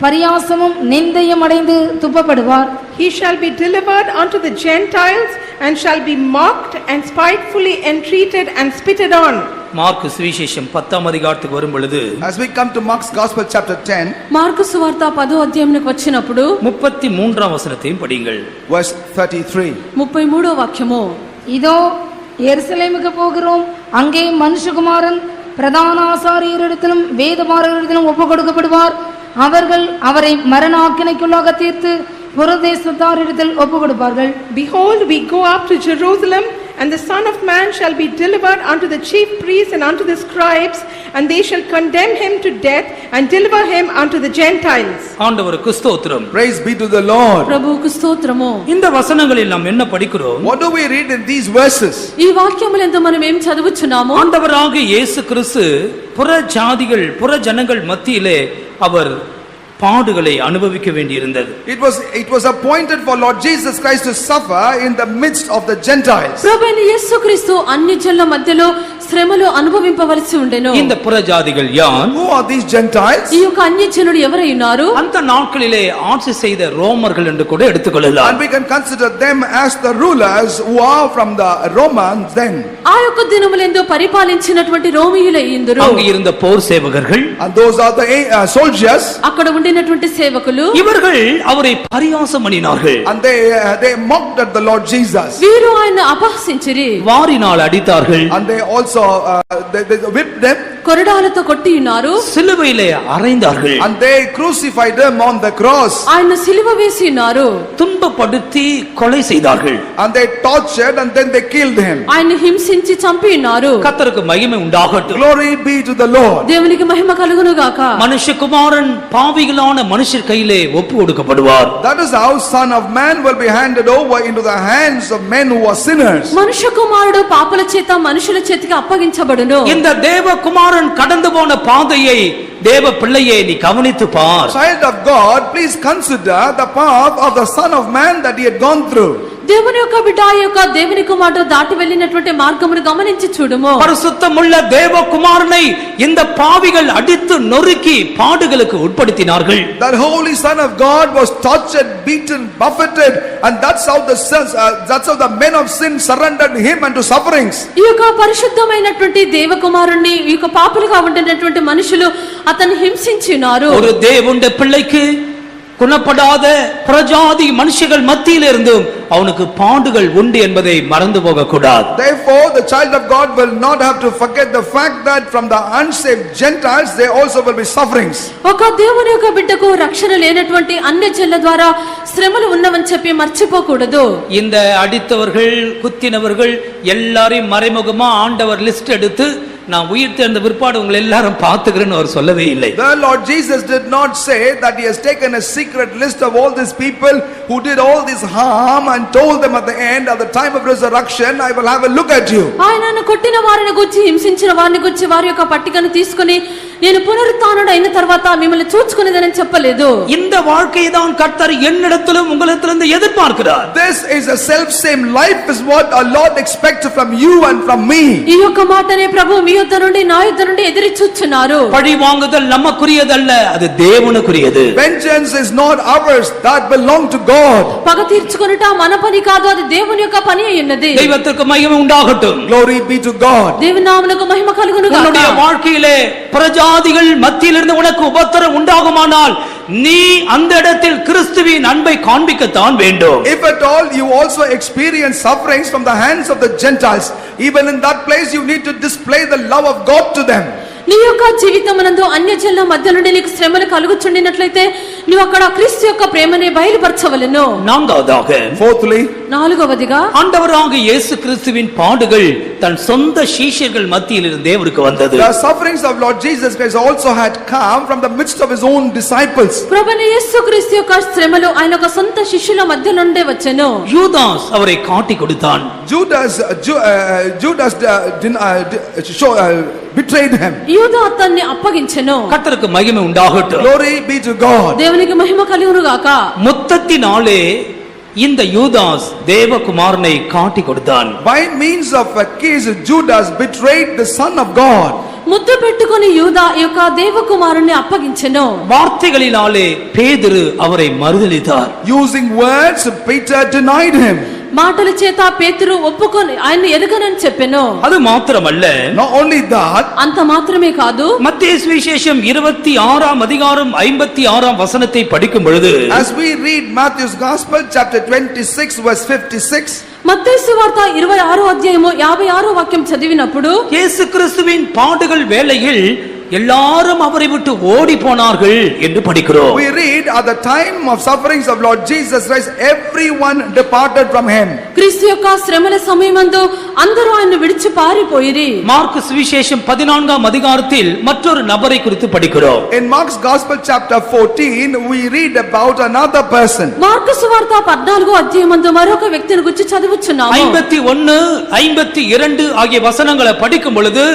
பரியாசமும் நிந்தையும் அடைந்து துப்பப்படுவார். He shall be delivered unto the Gentiles and shall be mocked and spitefully entreated and spitted on. Mark சுவிசேஷம் 10 அதிகாரத்துக்கு வரும் பொழுது, As we come to Mark's gospel chapter 10 mark సువార్త 10వ అధ్యాయమునకు వచ్చినప్పుడు 33 வசனத்தையும் படிங்கள். verse 33. 33వ వాక్యము, இதோ எருசலேமுக்கு போகிறோம், அங்கே மனுஷகுமாரன் பிரதான ஆசாரியரிடத்திலும் வேதபாரகரிடத்திலும் ஒப்புக்கொடுக்கப்படுவார். அவர்கள் அவரை மரண ஆக்கினைக்குள்ளாக தீர்த்து புறதேசத்தாரிடத்தில் ஒப்புக்கொடுப்பார்கள். Behold, we go up to Jerusalem, and the Son of Man shall be delivered unto the chief priests and unto the scribes, and they shall condemn him to death and deliver him unto the Gentiles. ஆண்டவருக்கு ஸ்தோத்திரம். Praise be to the Lord. ప్రభువుకు స్తోత్రము. இந்த வசனங்களில் நாம் என்ன படிக்கிறோம்? What do we read in these verses? ఈ వాక్యములందు మనం ఏం చదువుచున్నాము? ஆண்டவராகிய இயேசு கிறிஸ்து புற ஜாதிகள் புற ஜனங்கள் மத்தியிலே அவர் பாடுகளை அனுபவிக்க வேண்டியிருந்தது. It was appointed for Lord Jesus Christ to suffer in the midst of the Gentiles. ప్రభువైన యేసుక్రీస్తు అన్య జనుల మధ్యలో శ్రమలు అనుభవింపవలసి ఉండెను. இந்த புற ஜாதிகள் யார்? Who are these Gentiles? ఈ యొక్క అన్య జనులు ఎవరై ఉన్నారు? அந்த நாட்களிலே ஆட்சி செய்த ரோமர்கள் என்று கூட எடுத்துக்கொள்ளலாம். And we can consider them as the rulers who are from the Romans then. ఆ యొక్క దినములందు పరిపాలించినటువంటి రోమియులై ఇందురు. அங்கு இருந்த போர் சேவகர்கள், And those are the soldiers. అక్కడ ఉండే ఉండినటువంటి సేవకులు இவர்கள் அவரை பரியாசம் பண்ணினார்கள். And they mocked at the Lord Jesus. వీరు ఆయన అపహసించిరి, வாரினால் அடித்தார்கள், And they also they whipped them. కొరడాలతో కొట్టి ఉన్నారు, சிலுவையிலே அறைந்தார்கள், And they crucified him on the cross. ఆయన సిలువ వేసి ఉన్నారు, துன்பப்படுத்தி கொலை செய்தார்கள். And they tortured and then they killed him. ఆయన హింసించి చంపి ఉన్నారు. கர்த்தருக்கு மகிமை உண்டாகட்டும். Glory be to the Lord. దేవునికి మహిమ కలుగును గాక. மனுஷகுமாரன் பாவிகளான மனுஷர் கையிலே ஒப்பு கொடுக்கப்படுவார். That is how Son of Man will be handed over into the hands of men who are sinners. మనుష్య కుమారుడు పాపుల చేత మనుషుల చేతికి అప్పగించబడును. இந்த தேவ குமாரன் கடந்து போன பாதையை தேவ பிள்ளையே நீ கவனித்து பார். Child of God, please consider the path of the Son of Man that he had gone through. దేవుని యొక్క బిడ్డ యొక్క దేవుని కుమారుడు దాటి వెళ్ళినటువంటి మార్గమును గమనించి చూడుము. பரிசுத்தமுள்ள தேவ குமாரனை இந்த பாவிகள் அடித்து நொறுக்கி பாடுகளுக்கு உட்படுத்தினார்கள். That holy Son of God was tortured, beaten, buffeted, and that's how the men of sin surrendered him unto sufferings. ఈ యొక్క పరిశుద్ధమైనటువంటి దేవ కుమారుణ్ణి ఈ యొక్క పాపులుగా ఉండినటువంటి మనుషులు అతన్ని హింసించినారు. ஒரு தேவனுடைய பிள்ளைக்கு குணப்படாத பிரஜாதி மனுஷர்கள் மத்தியில் இருந்தும் அவனுக்கு பாடுகள் உண்டு என்பதை மறந்து போக கூடாது. Therefore the child of God will not have to forget the fact that from the unsaved Gentiles there also will be sufferings. ఒక దేవుని యొక్క బిడ్డకు రక్షణ లేనటువంటి అన్యజనుల ద్వారా శ్రమలు ఉన్నవని చెప్పి మర్చిపోకూడదు. இந்த அடித்தவர்கள் குத்தினவர்கள் எல்லாரையும் மறைமுகமா ஆண்டவர் லிஸ்ட் எடுத்து நான் உயிர்த்தெழுந்த விற்பாடு உங்களை எல்லாரும் பார்த்துக்கிறேன்னு அவர் சொல்லவே இல்லை. The Lord Jesus did not say that he has taken a secret list of all these people who did all this harm and told them at the end, at the time of resurrection, I will have a look at you. ఆయనను కొట్టిన వారిని గురించి హింసించిన వారిని గురించి వారి యొక్క పట్టికను తీసుకుని నేను పునరుత్థానుడు అయిన తర్వాత మిమ్మల్ని చూచుకునేదని చెప్పలేదు. இந்த வாழ்க்கையை தான் கர்த்தர் என்னிடத்திலும் உங்களிடத்திலிருந்து எதிர்பார்க்கிறார். This is a self same life is what our Lord expects from you and from me. ఈ యొక్క మాటనే ప్రభు మీ యొద్ద నుండి నా యొద్ద నుండి ఎదురు చూస్తున్నారు. பழி வாங்குதல் நமக்குரியதல்ல, அது தேவனுக்குரியது. Vengeance is not ours, that belong to God. పగ తీర్చుకొనుట మన పని కాదు, అది దేవుని యొక్క పని అయ్యున్నది. தெய்வத்திற்கு மகிமை உண்டாகட்டும். Glory be to God. దేవుని నామమునకు మహిమ కలుగును గాక. உன்னுடைய வாழ்க்கையிலே பிரஜாதிகள் மத்தியிலிருந்து உனக்கு உபத்திரம் உண்டாகுமானால் நீ அந்த இடத்தில் கிறிஸ்துவின் அன்பை காண்பிக்கத்தான் வேண்டும். If at all you also experience sufferings from the hands of the Gentiles, even in that place you need to display the love of God to them. నీ యొక్క జీవితమునందు అన్యజనుల మధ్య నుండి నీకు శ్రమలు కలుగుచుండినట్లయితే నువ్వు అక్కడ క్రీస్తు యొక్క ప్రేమని బయలుపరచవలెను. நான்காவதாக, Fourthly, నాలుగవదిగా ஆண்டவராகிய இயேசு கிறிஸ்துவின் பாடுகள் தன் சொந்த சீஷர்கள் மத்தியில் இருந்து தேவனுக்கு வந்தது. the sufferings of Lord Jesus Christ also had come from the midst of his own disciples. ప్రభువైన యేసుక్రీస్తు యొక్క శ్రమలు ఆయన యొక్క సొంత శిష్యుల మధ్య నుండే వచ్చెను. யூதாஸ் அவரை காட்டி கொடுத்தான். Judas betrayed him. యూదా అతన్ని అప్పగించెను. கர்த்தருக்கு மகிமை உண்டாகட்டும். Glory be to God. దేవునికి మహిమ కలుగును గాక. முத்தத்தினாலே இந்த யூதாஸ் தேவகுமாரனை காட்டி கொடுத்தான். By means of a kiss, Judas betrayed the Son of God. ముద్దు పెట్టుకొని యూదా ఈ యొక్క దేవకుమారుణ్ణి అప్పగించెను. வார்த்தைகளினாலே பேதுரு அவரை மறுதலித்தார். Using words, Peter denied him. మాటల చేత పేతురు ఒప్పుకొని ఆయన్ని ఎరుగనని చెప్పెను. அது மாத்திரமல்ல, Not only that, అంత మాత్రమే కాదు, மத்தேயு சுவிசேஷம் 26ஆம் அதிகாரம் 56ஆம் வசனத்தை படிக்கும் பொழுது as we read Matthew's Gospel chapter 26 verse 56, మత్తయి సువార్త 26వ అధ్యాయము 56వ వాక్యం చదివినప్పుడు இயேசு கிறிஸ்துவின் பாடுகள் வேளையில் எல்லாரும் அவரை விட்டு ஓடி போனார்கள் என்று படிக்கிறோம். we read at the time of sufferings of Lord Jesus Christ, everyone departed from him. క్రీస్తు యొక్క శ్రమల సమయమందు అందరూ ఆయన్ను విడిచి పారిపోయిరి. மார்க்கு சுவிசேஷம் 14ஆம் அதிகாரத்தில் மற்றொரு நபரை குறித்து படிக்கிறோம். In Mark's Gospel chapter 14, we read about another person. Mark సువార్త 14వ అధ్యాయమందు మరొక వ్యక్తిని గురించి చదువుచున్నాము. 51, 52 ஆகிய வசனங்களை படிக்கும் பொழுது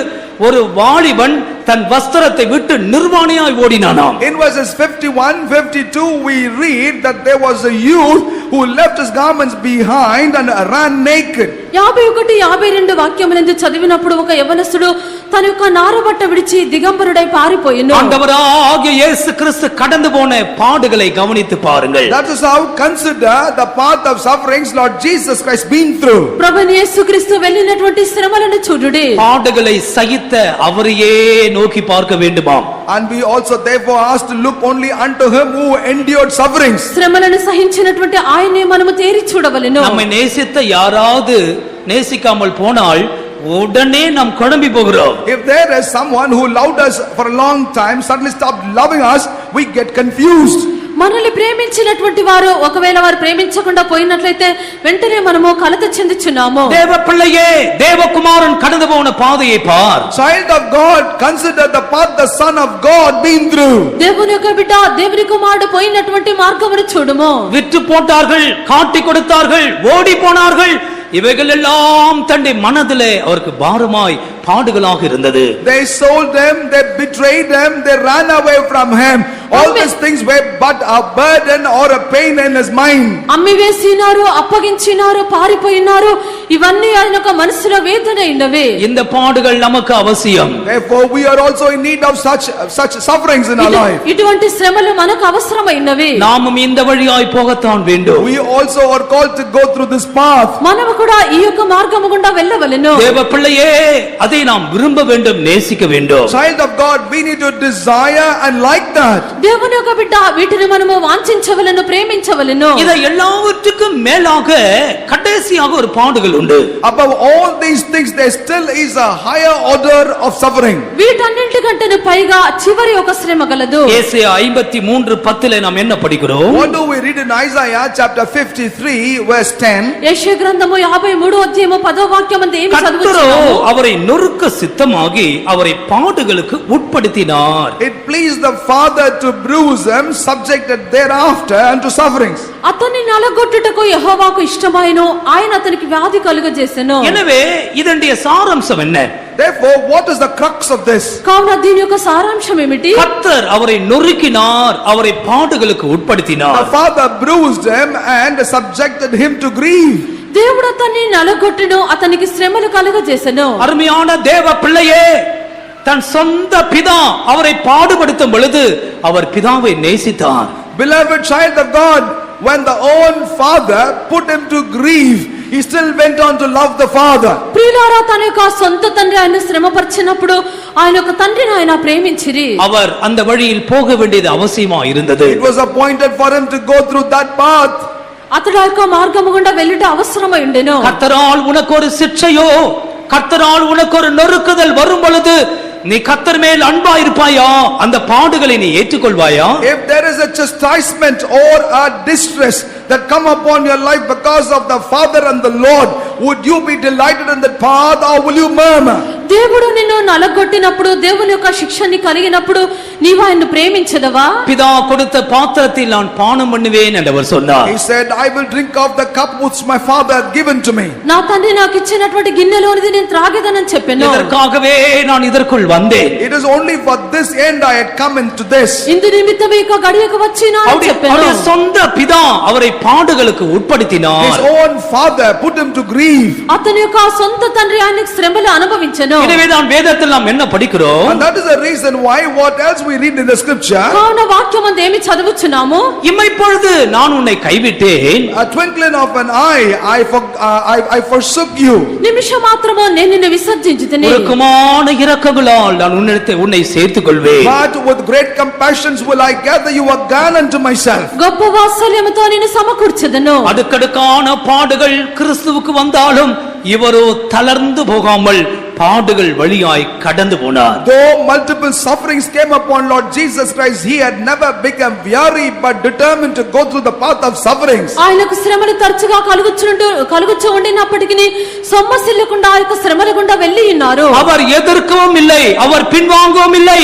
ஒரு வாலிபன் தன் வஸ்திரத்தை விட்டு நிர்வாணியாய் ஓடினானாம். In verses 51, 52, we read that there was a youth who left his garments behind and ran naked. 51, 52 వాక్యములందు చదివినప్పుడు ఒక యవనస్తుడు తన యొక్క నారబట్ట విడిచి దిగంబరుడై పారిపోయెను. ஆண்டவராகிய இயேசு கிறிஸ்து கடந்து போன பாடுகளை கவனித்து பாருங்கள். That is how consider the path of sufferings Lord Jesus Christ been through. ప్రభువైన యేసుక్రీస్తు వెళ్ళినటువంటి శ్రమలను చూడుడి. பாடுகளை சகித்த அவரையே நோக்கி பார்க்க வேண்டுமாம். And we also therefore asked to look only unto him who endured sufferings. శ్రమలను సహించినటువంటి ఆయనే మనము తేరి చూడవలెను. நம்மை நேசித்த யாராவது நேசிக்காமல் போனால் உடனே நாம் குழம்பி போகிறோம். If there is someone who loved us for a long time suddenly stopped loving us, we get confused. మనల్ని ప్రేమించినటువంటి వారు ఒకవేళ వారు ప్రేమించకుండా పోయినట్లయితే వెంటనే మనము కలత చెందుచున్నాము. தேவ பிள்ளையே, தேவகுமாரன் கடந்து போன பாதையை பார். Child of God, consider the path the Son of God been through. దేవుని యొక్క బిడ్డ, దేవుని కుమారుడు పోయినటువంటి మార్గమును చూడుము. விற்று போட்டார்கள், காட்டி கொடுத்தார்கள், ஓடி போனார்கள். இவைகள் எல்லாம் தன்னுடைய மனதிலே அவருக்கு பாரமாய் பாடுகளாக இருந்தது. They sold them, they betrayed them, they ran away from him. All these things were but a burden or a pain in his mind. అమ్మి వేసినారు, అప్పగించినారు, పారిపోయినారు. ఇవన్నీ ఆయన యొక్క మనసులో వేదన అయినవే. இந்த பாடுகள் நமக்கு அவசியம். Therefore we are also in need of such sufferings in our life. ఇటువంటి శ్రమలు మనకు అవసరమైనవి. நாமும் இந்த வழியாய் போகத்தான் வேண்டும். We also are called to go through this path. మనము కూడా ఈ యొక్క మార్గము గుండా వెళ్ళవలెను. தேவ பிள்ளையே, அதை நாம் விரும்ப வேண்டும், நேசிக்க வேண்டும். Child of God, we need to desire and like that. దేవుని యొక్క బిడ్డ, వీటిని మనము వాంఛించవలెను, ప్రేమించవలెను. இதை எல்லாவற்றுக்கும் மேலாக கடைசியாக ஒரு பாடுகள் உண்டு. Above all these things there still is a higher order of suffering. వీటన్నింటికంటే పైగా చివరి ఒక శ్రమ గలదు. ஏசாயா 53:10 நாம் என்ன படிக்கிறோம்? What do we read in Isaiah chapter 53 verse 10? యెషయా గ్రంథము 53వ అధ్యాయము 10వ వాక్యమందు ఏమి கர்த்தரோ చదువుచున్నాము? அவரை நொறுக்க சித்தமாகி அவரை பாடுகளுக்கு உட்படுத்தினார். It pleased the Father to bruise him, subjected thereafter unto sufferings. అతన్ని నలగొట్టుటకు యెహోవాకు ఇష్టమైనో ఆయన అతనికి వ్యాధి కలుగజేసెను. எனவே இதனுடைய சாராம்சம் என்ன? Therefore, what is the crux of this? కావున దీని యొక్క సారాంశం ఏమిటి? கர்த்தர் அவரை நொறுக்கினார், அவரை பாடுகளுக்கு The உட்படுத்தினார். Father bruised him and subjected him to grief. దేవుడు అతన్ని నలగొట్టును, అతనికి శ్రమలు కలుగజేసెను. அருமையான தேவ பிள்ளையே, தன் சொந்த பிதா அவரை பாடுபடுத்தும் பொழுது அவர் பிதாவை நேசித்தார். Beloved child of God, when the own father put him to grief, he still went on to love the father. ప్రియులారా, తన యొక్క సొంత తండ్రి ఆయన శ్రమపరిచినప్పుడు ఆయన యొక్క తండ్రిని ఆయన ప్రేమించిరి. அவர் அந்த வழியில் போக வேண்டியது அவசியமா இருந்தது. It was appointed for him to go through that path. అతడు ఆ యొక్క మార్గము గుండా వెళ్ళుట అవసరమై ఉండెను. கர்த்தரால் உனக்கு ஒரு சிட்சையோ, கர்த்தரால் உனக்கு ஒரு நொறுக்குதல் வரும் பொழுது நீ கர்த்தர் மேல் அன்பா இருப்பாயா? அந்த பாடுகளை நீ ஏற்றுக்கொள்வாயா? If there is a chastisement or a distress that come upon your life because of the Father and the Lord, would you be delighted in that path or will you murmur? దేవుడు నిన్ను నలగొట్టినప్పుడు, దేవుని యొక్క శిక్షని కలిగినప్పుడు నీవు ఆయన్ను ప్రేమించదవా? பிதா கொடுத்த பாத்திரத்தில் நான் பானம் பண்ணுவேன் என்றவர் சொன்னார். He said, I will drink of the cup which my Father had given to me. నా తండ్రి నాకు ఇచ్చినటువంటి గిన్నెలోనిది నేను త్రాగేదనని చెప్పాను. இதற்காகவே நான் இதற்குள் வந்தேன். It is only for this end I had come into this. ఇందు నిమిత్తమే ఇక గడియకు వచ్చినా అని அவருடைய చెప్పాను. சொந்த பிதா அவரை பாடுகளுக்கு His உட்படுத்தினார். own father put him to grief. అతని యొక్క సొంత తండ్రి ఆయనకు శ్రమలు అనుభవించెను. எனவேதான் வேதத்தில் நாம் என்ன படிக்கிறோம்? And that is the reason why what else we read in the scripture, కావున వాక్యమందు ఏమి చదువుచున్నాము? இம்மைப்பொழுது நான் உன்னை கைவிட்டேன், a twinkling of an eye I forsook you. నిమిషం మాత్రము నేను నిన్ను విసర్జించుతిని. உருக்கமான இரக்கங்களால் நான் உன்னை சேர்த்துக் கொள்வேன். But with great compassions will I gather you again unto myself. గొప్ప వాత్సల్యముతో నిన్ను సమకూర్చెదను. அடுக்கடுக்கான பாடுகள் கிறிஸ்துவுக்கு வந்தாலும் இவரோ தளர்ந்து போகாமல் பாடுகள் வழியாய் கடந்து போனார். Though multiple sufferings came upon Lord Jesus Christ, he had never become weary but determined to go through the path of sufferings. ఆయనకు శ్రమలు తరచుగా కలుగుచూ ఉండినప్పటికీ సొమ్మసిల్లకుండా ఆ యొక్క శ్రమల గుండా వెళ్ళి ఉన్నారు. அவர் எதிர்க்கவும் இல்லை, அவர் பின்வாங்கவும் இல்லை.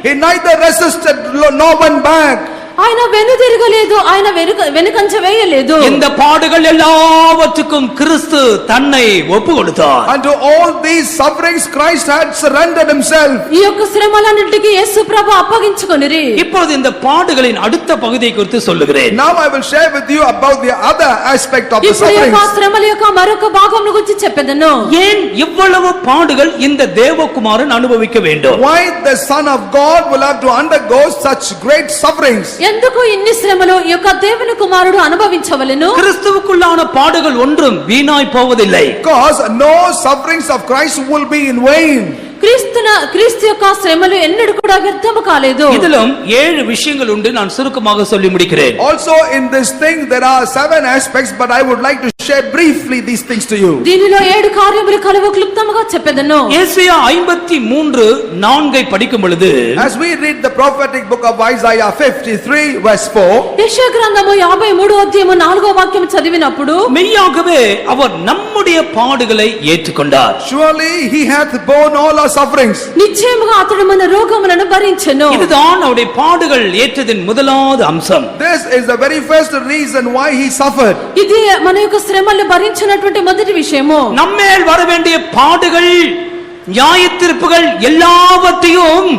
He neither resisted nor went back. ఆయన వెనుదిరగలేదు, ఆయన వెనుకంజ వేయలేదు. இந்த பாடுகள் எல்லாவற்றுக்கும் கிறிஸ்து தன்னை ஒப்பு கொடுத்தார். Unto all these sufferings Christ had surrendered himself. ఈ యొక్క శ్రమలన్నిటికీ యేసు ప్రభు అప్పగించుకొనిరి. இப்பொழுது இந்த பாடுகளின் அடுத்த பகுதியை குறித்து சொல்லுகிறேன். Now I will share with you about the other aspect of the ఇప్పుడు ఈ యొక్క sufferings. శ్రమల యొక్క మరొక భాగమును గురించి చెప్పెదను. ஏன் இவ்வளவு பாடுகள் இந்த தேவகுமாரன் அனுபவிக்க வேண்டும்? Why the Son of God will have to undergo such great sufferings? ఎందుకు ఇన్ని శ్రమలు ఈ యొక్క దేవుని కుమారుడు అనుభవించవలెను? கிறிஸ்துவுக்குள்ளான பாடுகள் ஒன்றும் வீணாய் போவதில்லை. Because no sufferings of Christ will be in vain. క్రీస్తు యొక్క శ్రమలు ఎన్నడూ కూడా వ్యర్థము కాలేదు. இதிலும் 7 விஷயங்கள் உண்டு. நான் சுருக்கமாக சொல்லி முடிக்கிறேன். Also in this thing there are 7 aspects, but I would like to share briefly these things to you. దీనిలో 7 కార్యములు కలవు క్లుప్తముగా చెప్పెదను. ஏசாயா 53:4 படிக்கும் பொழுது, As we read the prophetic book of Isaiah 53 verse 4, యెషయా గ్రంథము 53వ అధ్యాయము 4వ వాక్యం చదివినప్పుడు, மெய்யாகவே அவர் நம்முடைய பாடுகளை ஏற்றுக்கொண்டார். surely he hath borne all our sufferings. నిశ్చయముగా అతడు మన రోగములను భరించెను. இதுதான் அவருடைய பாடுகள் ஏற்றதின் முதலாவது அம்சம். This is the very first reason why he suffered. ఇది మన యొక్క శ్రమలు భరించినటువంటి మొదటి విషయము. நம்மேல் வர வேண்டிய பாடுகள், நியாயத்தீர்ப்புகள் எல்லாவற்றையும்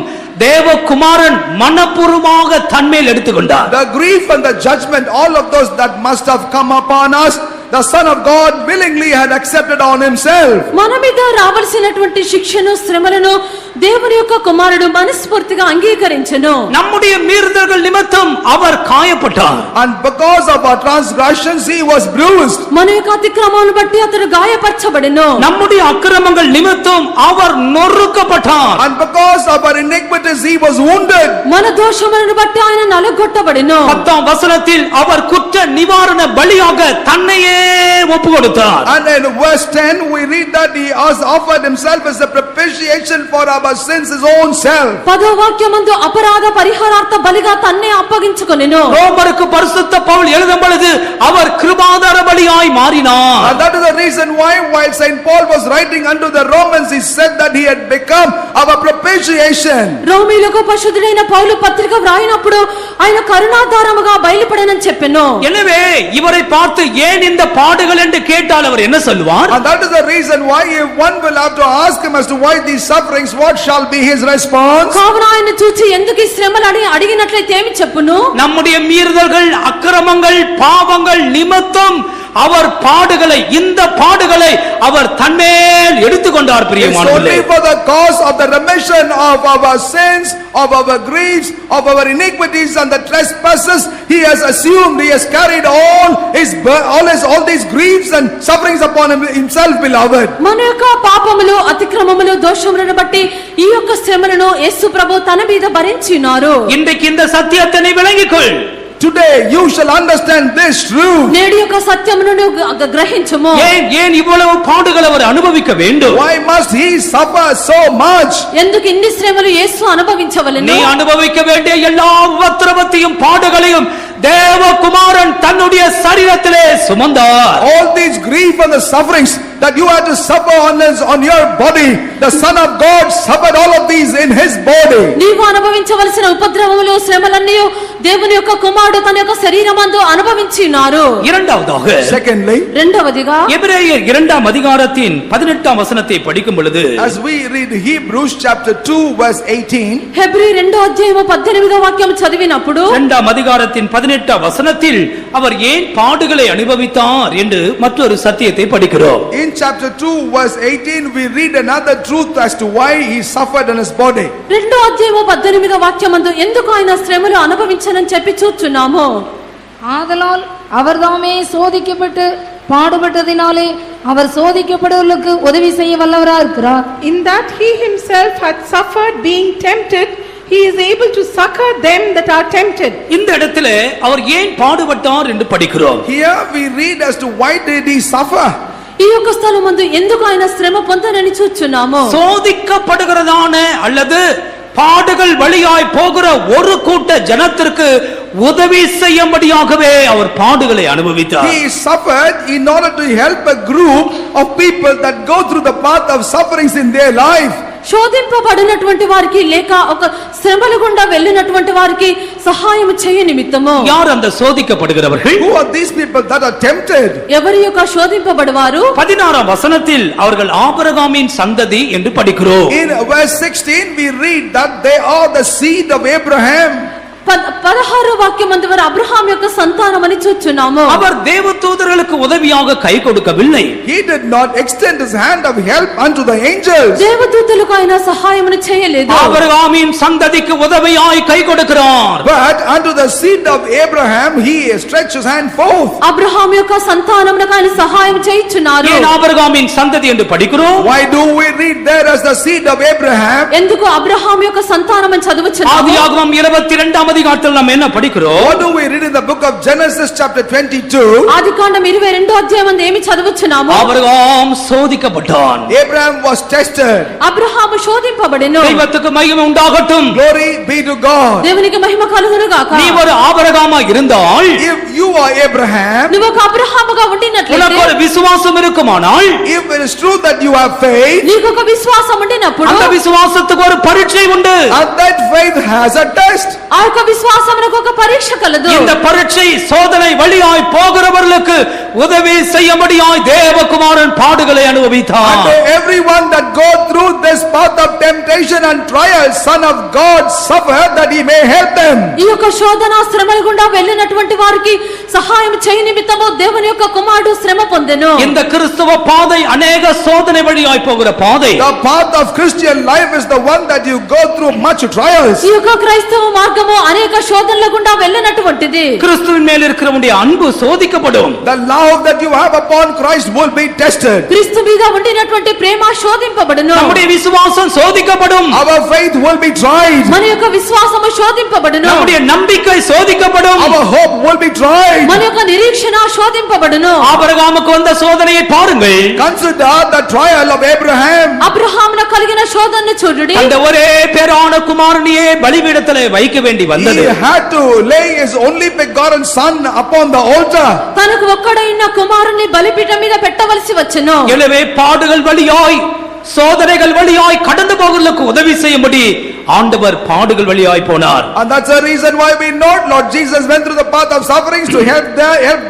தேவகுமாரன் மனப்பூர்வமாக தன்மேல் எடுத்துக்கொண்டார். The grief and the judgment, all of those that must have come upon us, the Son of God willingly had accepted on himself. మన మీద రావాల్సినటువంటి శిక్షను, శ్రమలను దేవుని యొక్క కుమారుడు మనస్ఫూర్తిగా అంగీకరించెను. நம்முடைய மீறுதல்கள் நிமித்தம் அவர் காயப்பட்டார். And because of our transgressions he was bruised. మన యొక్క అతిక్రమాలను బట్టి అతడు గాయపరచబడెను. நம்முடைய அக்கிரமங்கள் நிமித்தம் அவர் நொறுக்கப்பட்டார். And because of our iniquities he was wounded. మన దోషములను బట్టి ఆయన నలుగొట్టబడెను. 10ஆம் வசனத்தில் அவர் குற்ற நிவாரண பலியாக தன்னையே ஒப்பு கொடுத்தார். And in verse 10 we read that he has offered himself as a propitiation for our sins, his own self. 10వ వాక్యమందు అపరాధ పరిహారార్థ బలిగా తన్నే అప్పగించుకొనెను. ரோமருக்கு பரிசுத்த பவுல் எழுதும் பொழுது அவர் கிருபாதார பலியாய் மாறினார். And that is the reason why while Saint Paul was writing unto the Romans he said that he had become our propitiation. రోమీయులకు పరిశుద్ధుడైన పౌలు పత్రిక వ్రాయినప్పుడు ఆయన కరుణాధారముగా బయలుపడెనని చెప్పెను. எனவே இவரை பார்த்து ஏன் இந்த பாடுகள் என்று கேட்டால் அவர் என்ன சொல்வார்? And that is the reason why if one will have to ask him as to why these sufferings, what shall be his response? కావున ఆయన చూచి ఎందుకు ఈ శ్రమలు అడిగినట్లయితే ఏమి చెప్పును? நம்முடைய மீறுதல்கள், அக்கிரமங்கள், பாவங்கள் நிமித்தம் அவர் பாடுகளை, இந்த பாடுகளை அவர் தன்மேல் எடுத்துக்கொண்டார். It's பிரியமானவர்களே, only for the cause of the remission of our sins, of our griefs, of our iniquities and the trespasses he has assumed, he has carried all these griefs and sufferings upon himself, beloved. మన యొక్క పాపములు, అతిక్రమములు, దోషములను బట్టి ఈ యొక్క శ్రమలను యేసు ప్రభు తన మీద భరించినారు. இன்றைக்கு இந்த சத்தியத்தை நீ விளங்கிக்கொள். Today you shall understand this truth. నేడు యొక్క సత్యమును గ్రహించుము. ஏன் இவ்வளவு பாடுகள் அவர் அனுபவிக்க வேண்டும்? Why must he suffer so much? ఎందుకు ఇన్ని శ్రమలు యేసు అనుభవించవలెను? நீ அனுபவிக்க வேண்டிய எல்லா உபத்திரவத்தையும் பாடுகளையும் தேவகுமாரன் தன்னுடைய சரீரத்திலே சுமந்தார். All these grief and the sufferings that you had to suffer on your body, the Son of God suffered all of these in his body. నీవు అనుభవించవలసిన ఉపద్రవములు, శ్రమలన్నీ దేవుని యొక్క కుమారుడు తన యొక్క శరీరమందు అనుభవించినారు. இரண்டாவதாக, Secondly, రెండవదిగా எபிரேயர் 2ஆம் அதிகாரத்தின் 18ஆம் வசனத்தை படிக்கும் பொழுது, as we read Hebrews chapter 2 verse 18, Hebrew 2వ అధ్యాయము 18వ వాక్యం చదివినప్పుడు 2ஆம் அதிகாரத்தின் 18ஆம் வசனத்தில் அவர் ஏன் பாடுகளை அனுபவித்தார் என்று மற்றொரு சத்தியத்தை படிக்கிறோம். in chapter 2 verse 18 we read another truth as to why he suffered in his body. 2వ అధ్యాయము 18వ వాక్యమందు ఎందుకు ఆయన శ్రమలు అనుభవించనని చెప్పి చూస్తున్నాము. ஆதலால் அவர்தாமே சோதிக்கப்பட்டு பாடுபட்டதினாலே அவர் சோதிக்கப்படுவர்களுக்கு உதவி செய்ய வல்லவரா இருக்கிறார். In that he himself had suffered being tempted, he is able to succor them that are tempted. இந்த இடத்திலே அவர் ஏன் பாடுபட்டார் என்று படிக்கிறோம். Here we read as to why did he suffer. ఈ యొక్క స్థలమందు ఎందుకు ఆయన శ్రమ పొందనని చూస్తున్నాము. சோதிக்கப்படுகிறதான அல்லது பாடுகள் வழியாய் போகிற ஒரு கூட்ட ஜனத்திற்கு உதவி செய்யும்படியாகவே அவர் பாடுகளை அனுபவித்தார். He suffered in order to help a group of people that go through the path of sufferings in their life. శోధింపబడినటువంటి వారికి లేక ఒక శ్రమల గుండా వెళ్ళినటువంటి వారికి సహాయం చేయ నిమిత్తము. யார் அந்த சோதிக்கப்படுகிறவர்கள்? Who are these people that are tempted? ఎవరి యొక్క శోధింపబడవారు? 16ஆம் வசனத்தில் அவர்கள் ஆபிரகாமின் சந்ததி என்று படிக்கிறோம். In verse 16 we read that they are the seed of Abraham. 16 వాక్యమందు వారు అబ్రహాం యొక్క సంతానమని చూచున్నాము. அவர் தேவதூதர்களுக்கு உதவியாக கை கொடுக்கவில்லை. He did not extend his hand of help unto the angels. దేవదూతలకు ఆయన సహాయమును చేయలేదు. ஆபிரகாமின் சந்ததிக்கு உதவியாய் கை கொடுக்கிறார். But unto the seed of Abraham he stretched his hand forth. Abraham యొక్క సంతానమునకు ఆయన సహాయం చేయుచున్నారు. ஏன் ஆபிரகாமின் சந்ததி என்று படிக்கிறோம்? Why do we read there as the seed of Abraham? ఎందుకు అబ్రహాం యొక్క సంతానం అని చదువుచున్నాము? ஆதியாகமம் 22 அதிகாரத்தில் நாம் என்ன படிக்கிறோம்? What do we read in the book of Genesis chapter 22? ఆదికాండం 22 అధ్యాయం ఏమి చదువుచున్నాము? ஆபிரகாம் சோதிக்கப்பட்டான். Abraham was tested. అబ్రహాము శోధింపబడెను. தெய்வத்துக்கு மகிமை உண்டாகட்டும். Glory be to God. దేవునికి మహిమ కలుగును గాక. நீ ஒரு ஆபிரகாமா இருந்தால், If you are Abraham, నువ్వు ఒక అబ్రహాముగా உனக்கு ఉండినట్లయితే, ஒரு விசுவாசம் இருக்குமானால், if it is true that you have faith, నీకు ఒక విశ్వాసం ఉండినప్పుడు அந்த விசுவாசத்துக்கு ஒரு பரீட்சை உண்டு. and that faith has a test. ఆ యొక్క విశ్వాసమునకు ఒక పరీక్ష కలదు. இந்த பரீட்சை சோதனை வழியாய் போகிறவர்களுக்கு உதவி செய்யும்படியாய் தேவகுமாரன் பாடுகளை And அனுபவித்தார். everyone that go through this path of temptation and trial, Son of God suffered that he may help them. ఈ యొక్క శోధన శ్రమల గుండా వెళ్ళినటువంటి వారికి సహాయం చేయ నిమిత్తము దేవుని యొక్క కుమారుడు శ్రమ పొందెను. இந்த கிறிஸ்துவ பாதை அநேக சோதனை வழியாய் போகிற பாதை. The path of Christian life is the one that you go through much trials. ఈ యొక్క క్రైస్తవ మార్గము అనేక శోధనల గుండా వెళ్ళినటువంటిది. கிறிஸ்துவின் மேல் இருக்கிறவனுடைய அன்பு சோதிக்கப்படும். The love that you have upon Christ will be tested. క్రీస్తు మీద ఉండినటువంటి ప్రేమ శోధింపబడును. நம்முடைய விசுவாசம் சோதிக்கப்படும். Our faith will be tried. మన యొక్క విశ్వాసము శోధింపబడును. நம்முடைய நம்பிக்கை சோதிக்கப்படும். Our hope will be tried. మన యొక్క నిరీక్షణ శోధింపబడును. ஆபிரகாமுக்கு வந்த சோதனையை பாருங்கள். Consider the trial of Abraham. అబ్రహామున కలిగిన శోధనను చూడుడి. அந்த ஒரே பேரான குமாரனையே பலிபீடத்திலே வைக்க வேண்டி He வந்தது. had to lay his only begotten son upon the altar. తనకు ఒక్కడైన కుమారుని బలిపీఠం మీద పెట్టవలసి వచ్చెను. எனவே பாடுகள் வழியாய் சோதனைகள் வழியாய் கடந்து போகிறதுக்கு உதவி செய்யும்படி ஆண்டவர் பாடுகள் வழியாய் போனார். And that's the reason why we know Lord Jesus went through the path of sufferings to help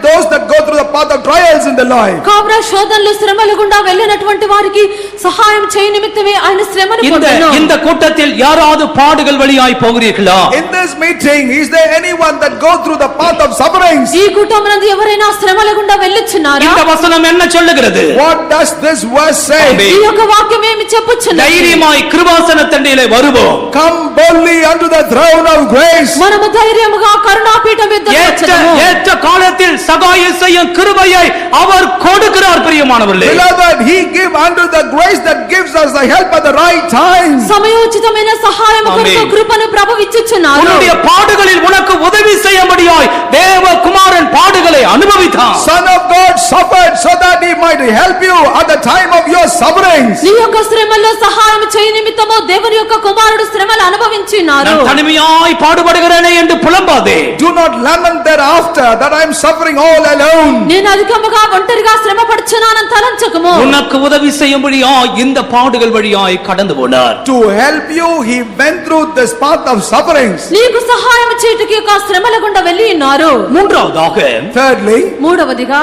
those that go through the path of trials in the life. కావున శోధనలు శ్రమల గుండా వెళ్ళినటువంటి వారికి సహాయం చేయ నిమిత్తమే ఆయన శ్రమను పొందెను. இந்த கூட்டத்தில் யாராவது பாடுகள் வழியாய் போகிறீர்களா? In this meeting, is there anyone that go through the path of sufferings? ఈ కుటుంబనందు ఎవరైనా శ్రమల గుండా వెళ్ళుచున్నారా? இந்த వசனம் என்ன சொல்லுகிறது? What does this verse say? ఈ యొక్క వాక్యం ఏమి చెప్పుచున్నది? தைரியமாய் கிருபாசன தண்டிலே வருவோம். Come boldly unto the throne of grace. మనము ధైర్యముగా కరుణాపీఠం యొద్దకు వచ్చెదము. ஏற்ற காலத்தில் சகாயம் செய்யும் கிருபையை அவர் கொடுக்கிறார் பிரியமானவர்களே. Beloved, he give unto the grace that gives us the help at the right time. సమయోచితమైన సహాయం కొరకు కృపను ప్రభువు ఇచ్చుచున్నారు. உன்னுடைய பாடுகளில் உனக்கு உதவி செய்யும்படியாய் தேவகுமாரன் பாடுகளை அனுபவித்தார். Son of God suffered so that he might help you at the time of your sufferings. నీ యొక్క శ్రమల్లో సహాయం చేయ నిమిత్తము దేవుని యొక్క కుమారుడు శ్రమలు అనుభవించినారు. நான் தனிமையாய் பாடுபடுகிறேனே என்று புலம்பாதே. Do not lament thereafter that I am suffering all alone. నేను అధికముగా ఒంటరిగా శ్రమ పడుచున్నానని తలంచకము. உனக்கு உதவி செய்யும்படியாய் இந்த பாடுகள் வழியாய் கடந்து போனார். To help you, he went through this path of sufferings. నీకు సహాయం చేయుటకు యొక్క శ్రమల గుండా వెళ్ళి ఉన్నారు. மூன்றாவதாக, Thirdly, మూడవదిగా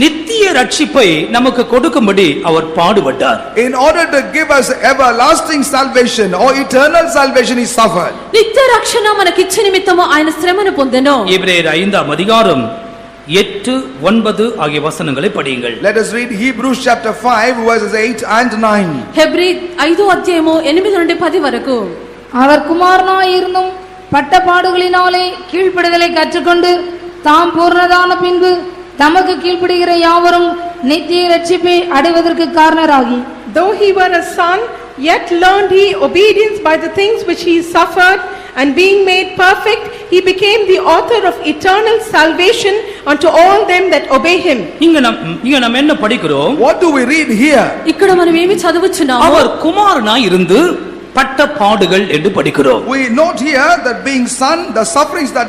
நித்திய ரட்சிப்பை நமக்கு கொடுக்கும்படி அவர் பாடுபட்டார். in order to give us everlasting salvation or eternal salvation, he suffered. నిత్య రక్షణ మనకిచ్చే నిమిత్తము ఆయన శ్రమను పొందెను. எபிரேயர் 5 அதிகாரம் 8, 9 ஆகிய வசனங்களை படியுங்கள். Let us read Hebrews chapter 5 verses 8 and 9. Hebrew 5 అధ్యాయము 8 నుండి 10 వరకు. அவர் குமாரனாயிருந்தும் பட்ட பாடுகளினாலே கீழ்ப்படிதலை கற்றுக்கொண்டு தாம் பூர்ணதான பின்பு தமக்கு கீழ்ப்படுகிற யாவரும் நித்திய ரட்சிப்பை அடைவதற்கு காரணராகி, Though he were a son, yet learned he obedience by the things which he suffered, and being made perfect, he became the author of eternal salvation unto all them that obey him. இங்க நம்ம என்ன படிக்கிறோம்? What do we read here? ఇక్కడ మనం ఏమి చదువుచున్నాము? அவர் குமாரனாய் இருந்து பட்ட பாடுகள் என்று படிக்கிறோம். We note here that being son, the sufferings that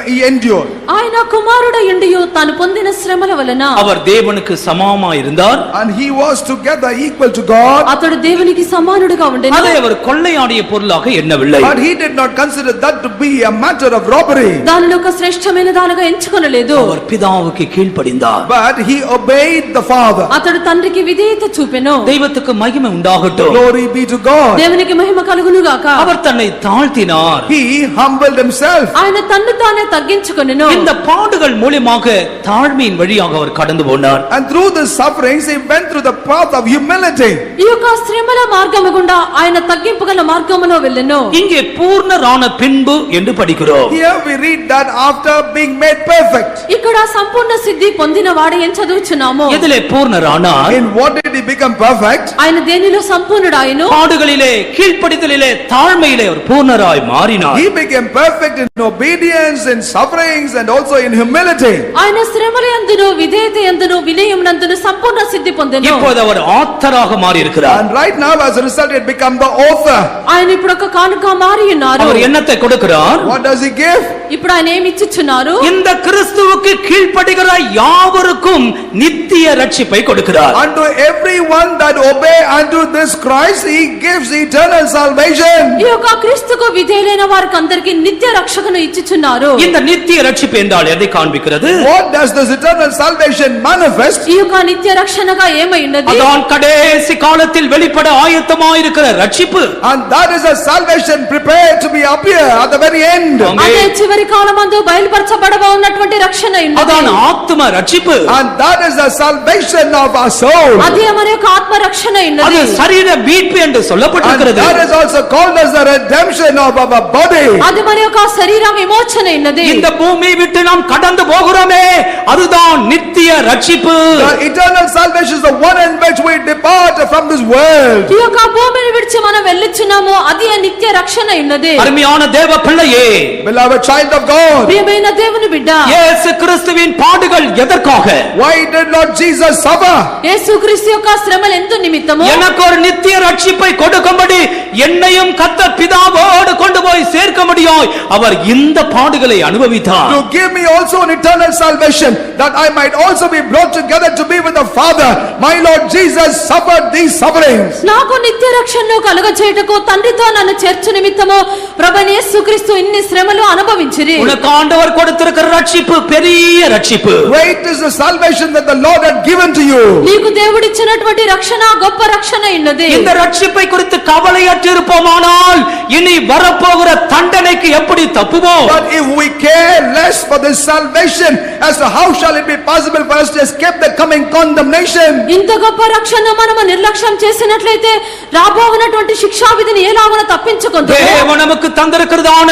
he endured. ఆయన కుమారుడు ఎండియు తాను పొందిన శ్రమల వలన அவர் தேவனுக்கு சமமாய் இருந்தார். And he was together equal to God. అతడు దేవునికి సమానుడుగా ఉండెను. அதை அவர் கொள்ளையாடிய பொருளாக எண்ணவில்லை. But he did not consider that to be a matter of robbery. దానిలో ఒక శ్రేష్టమైన దానిగా ఎంచుకొనలేదు. அவர் பிதாவுக்கு கீழ்ப்படிந்தார். But he obeyed the Father. అతడు తండ్రికి విధేయత చూపెను. தெய்வத்துக்கு மகிமை உண்டாகட்டும். Glory be to God. దేవునికి మహిమ కలుగును గాక. அவர் தன்னை தாழ்த்தினார். He humbled himself. ఆయన తన్ను తానే తగ్గించుకొనెను. இந்த பாடுகள் மூலமாக தாழ்மையின் வழியாக அவர் கடந்து போனார். And through the sufferings, he went through the path of humility. ఈ యొక్క శ్రమల మార్గము గుండా ఆయన తగ్గింపు గల మార్గములో వెళ్ళెను. இங்கே பூர்ணரான பின்பு என்று படிக்கிறோம். Here we read that after being made perfect. ఇక్కడ సంపూర్ణ సిద్ధి పొందిన వాడు ఏం చదువుచున్నాము? எதிலே பூர்ணரானார்? In what did he become perfect? ఆయన దేనిలో సంపూర్ణుడాయను? பாடுகளிலே, கீழ்ப்படிதலிலே, தாழ்மையிலே அவர் பூர்ணராய் மாறினார். He became perfect in obedience, in sufferings, and also in humility. ఆయన శ్రమల యందును విధేయత యందును వినయం నందును సంపూర్ణ సిద్ధి పొందెను. இப்போது அவர் ஆத்தராக மாறி இருக்கிறார். And right now, as a result, he had become the author. ఆయన ఇప్పుడు ఒక కానుక మారి ఉన్నారు. அவர் என்னத்தை கொடுக்கிறார்? What does he give? ఇప్పుడు ఆయన ఏమి ఇచ్చుచున్నారు? இந்த கிறிஸ்துவுக்கு கீழ்ப்படுகிற யாவருக்கும் நித்திய ரட்சிப்பை கொடுக்கிறார். Unto everyone that obey unto this Christ, he gives eternal salvation. ఈ యొక్క క్రీస్తుకు విధేయులైన వారికి అందరికి నిత్య రక్షణను ఇచ్చుచున్నారు. இந்த நித்திய ரட்சிப்பு என்றால் எதை காண்பிக்கிறது? What does this eternal salvation manifest? ఈ యొక్క నిత్య రక్షణగా ఏమై ఉన్నది? அதான் கடைசி காலத்தில் வெளிப்பட ஆயத்தமாயிருக்கிற ரட்சிப்பு. And that is a salvation prepared to be appear at the very end. అదే చివరి కాలమందు బయలుపరచబడబో ఉన్నటువంటి రక్షణ ఉన్నది. அதான் ஆத்தும ரட்சிப்பு. And that is the salvation of our soul. అదే మన యొక్క ఆత్మ రక్షణ அது ఉన్నది. சரீர மீட்பு என்று And சொல்லப்பட்டிருக்கிறது. that is also called as the redemption of our body. అది మన యొక్క శరీర విమోచన ఉన్నది. இந்த பூமி விட்டு நாம் கடந்து போகிறோமே, அதுதான் நித்திய ரட்சிப்பு. The eternal salvation is the one in which we depart from this world. ఈ యొక్క భూమిని విడిచి మనం వెళ్ళుచున్నాము, అది నిత్య రక్షణ ఉన్నది. அருமையான தேவ பிள்ளையே, Beloved child of God, ప్రియమైన దేవుని బిడ్డ, இயேசு கிறிஸ்துவின் பாடுகள் எதற்காக? why did Lord Jesus suffer? యేసుక్రీస్తు యొక్క శ్రమలు ఎందు నిమిత్తము எனக்கு ஒரு நித்திய ரட்சிப்பை கொடுக்கும்படி என்னையும் கர்த்தர் பிதாவோடு கொண்டு போய் சேர்க்க முடியும் அவர் இந்த பாடுகளை அனுபவித்தார். To give me also an eternal salvation, that I might also be brought together to be with the Father. My Lord Jesus suffered these sufferings. నాకు నిత్య రక్షణను కలుగచేయుటకు తండ్రితో నన్ను చేర్చు నిమిత్తము ప్రభువైన యేసుక్రీస్తు ఇన్ని శ్రమలు అనుభవించిరి. உனக்கு ஆண்டவர் கொடுத்திருக்கிற ரட்சிப்பு பெரிய ரட்சிப்பு. Great is the salvation that the Lord had given to you. నీకు దేవుడిచ్చినటువంటి రక్షణ గొప్ప రక్షణ ఉన్నది. இந்த ரட்சிப்பை குறித்து கவலையற்று இருப்போமானால் இனி வரப்போகிற தண்டனைக்கு எப்படி தப்புவோம்? But if we care less for this salvation, as to how shall it be possible for us to escape the coming condemnation? ఇంత గొప్ప రక్షణ మనము నిర్లక్ష్యం చేసినట్లయితే రాబోవునటువంటి శిక్షా విధిని ఎలాగోన తప్పించుకుంటాము. தேவன் நமக்கு தந்திருக்கிறதான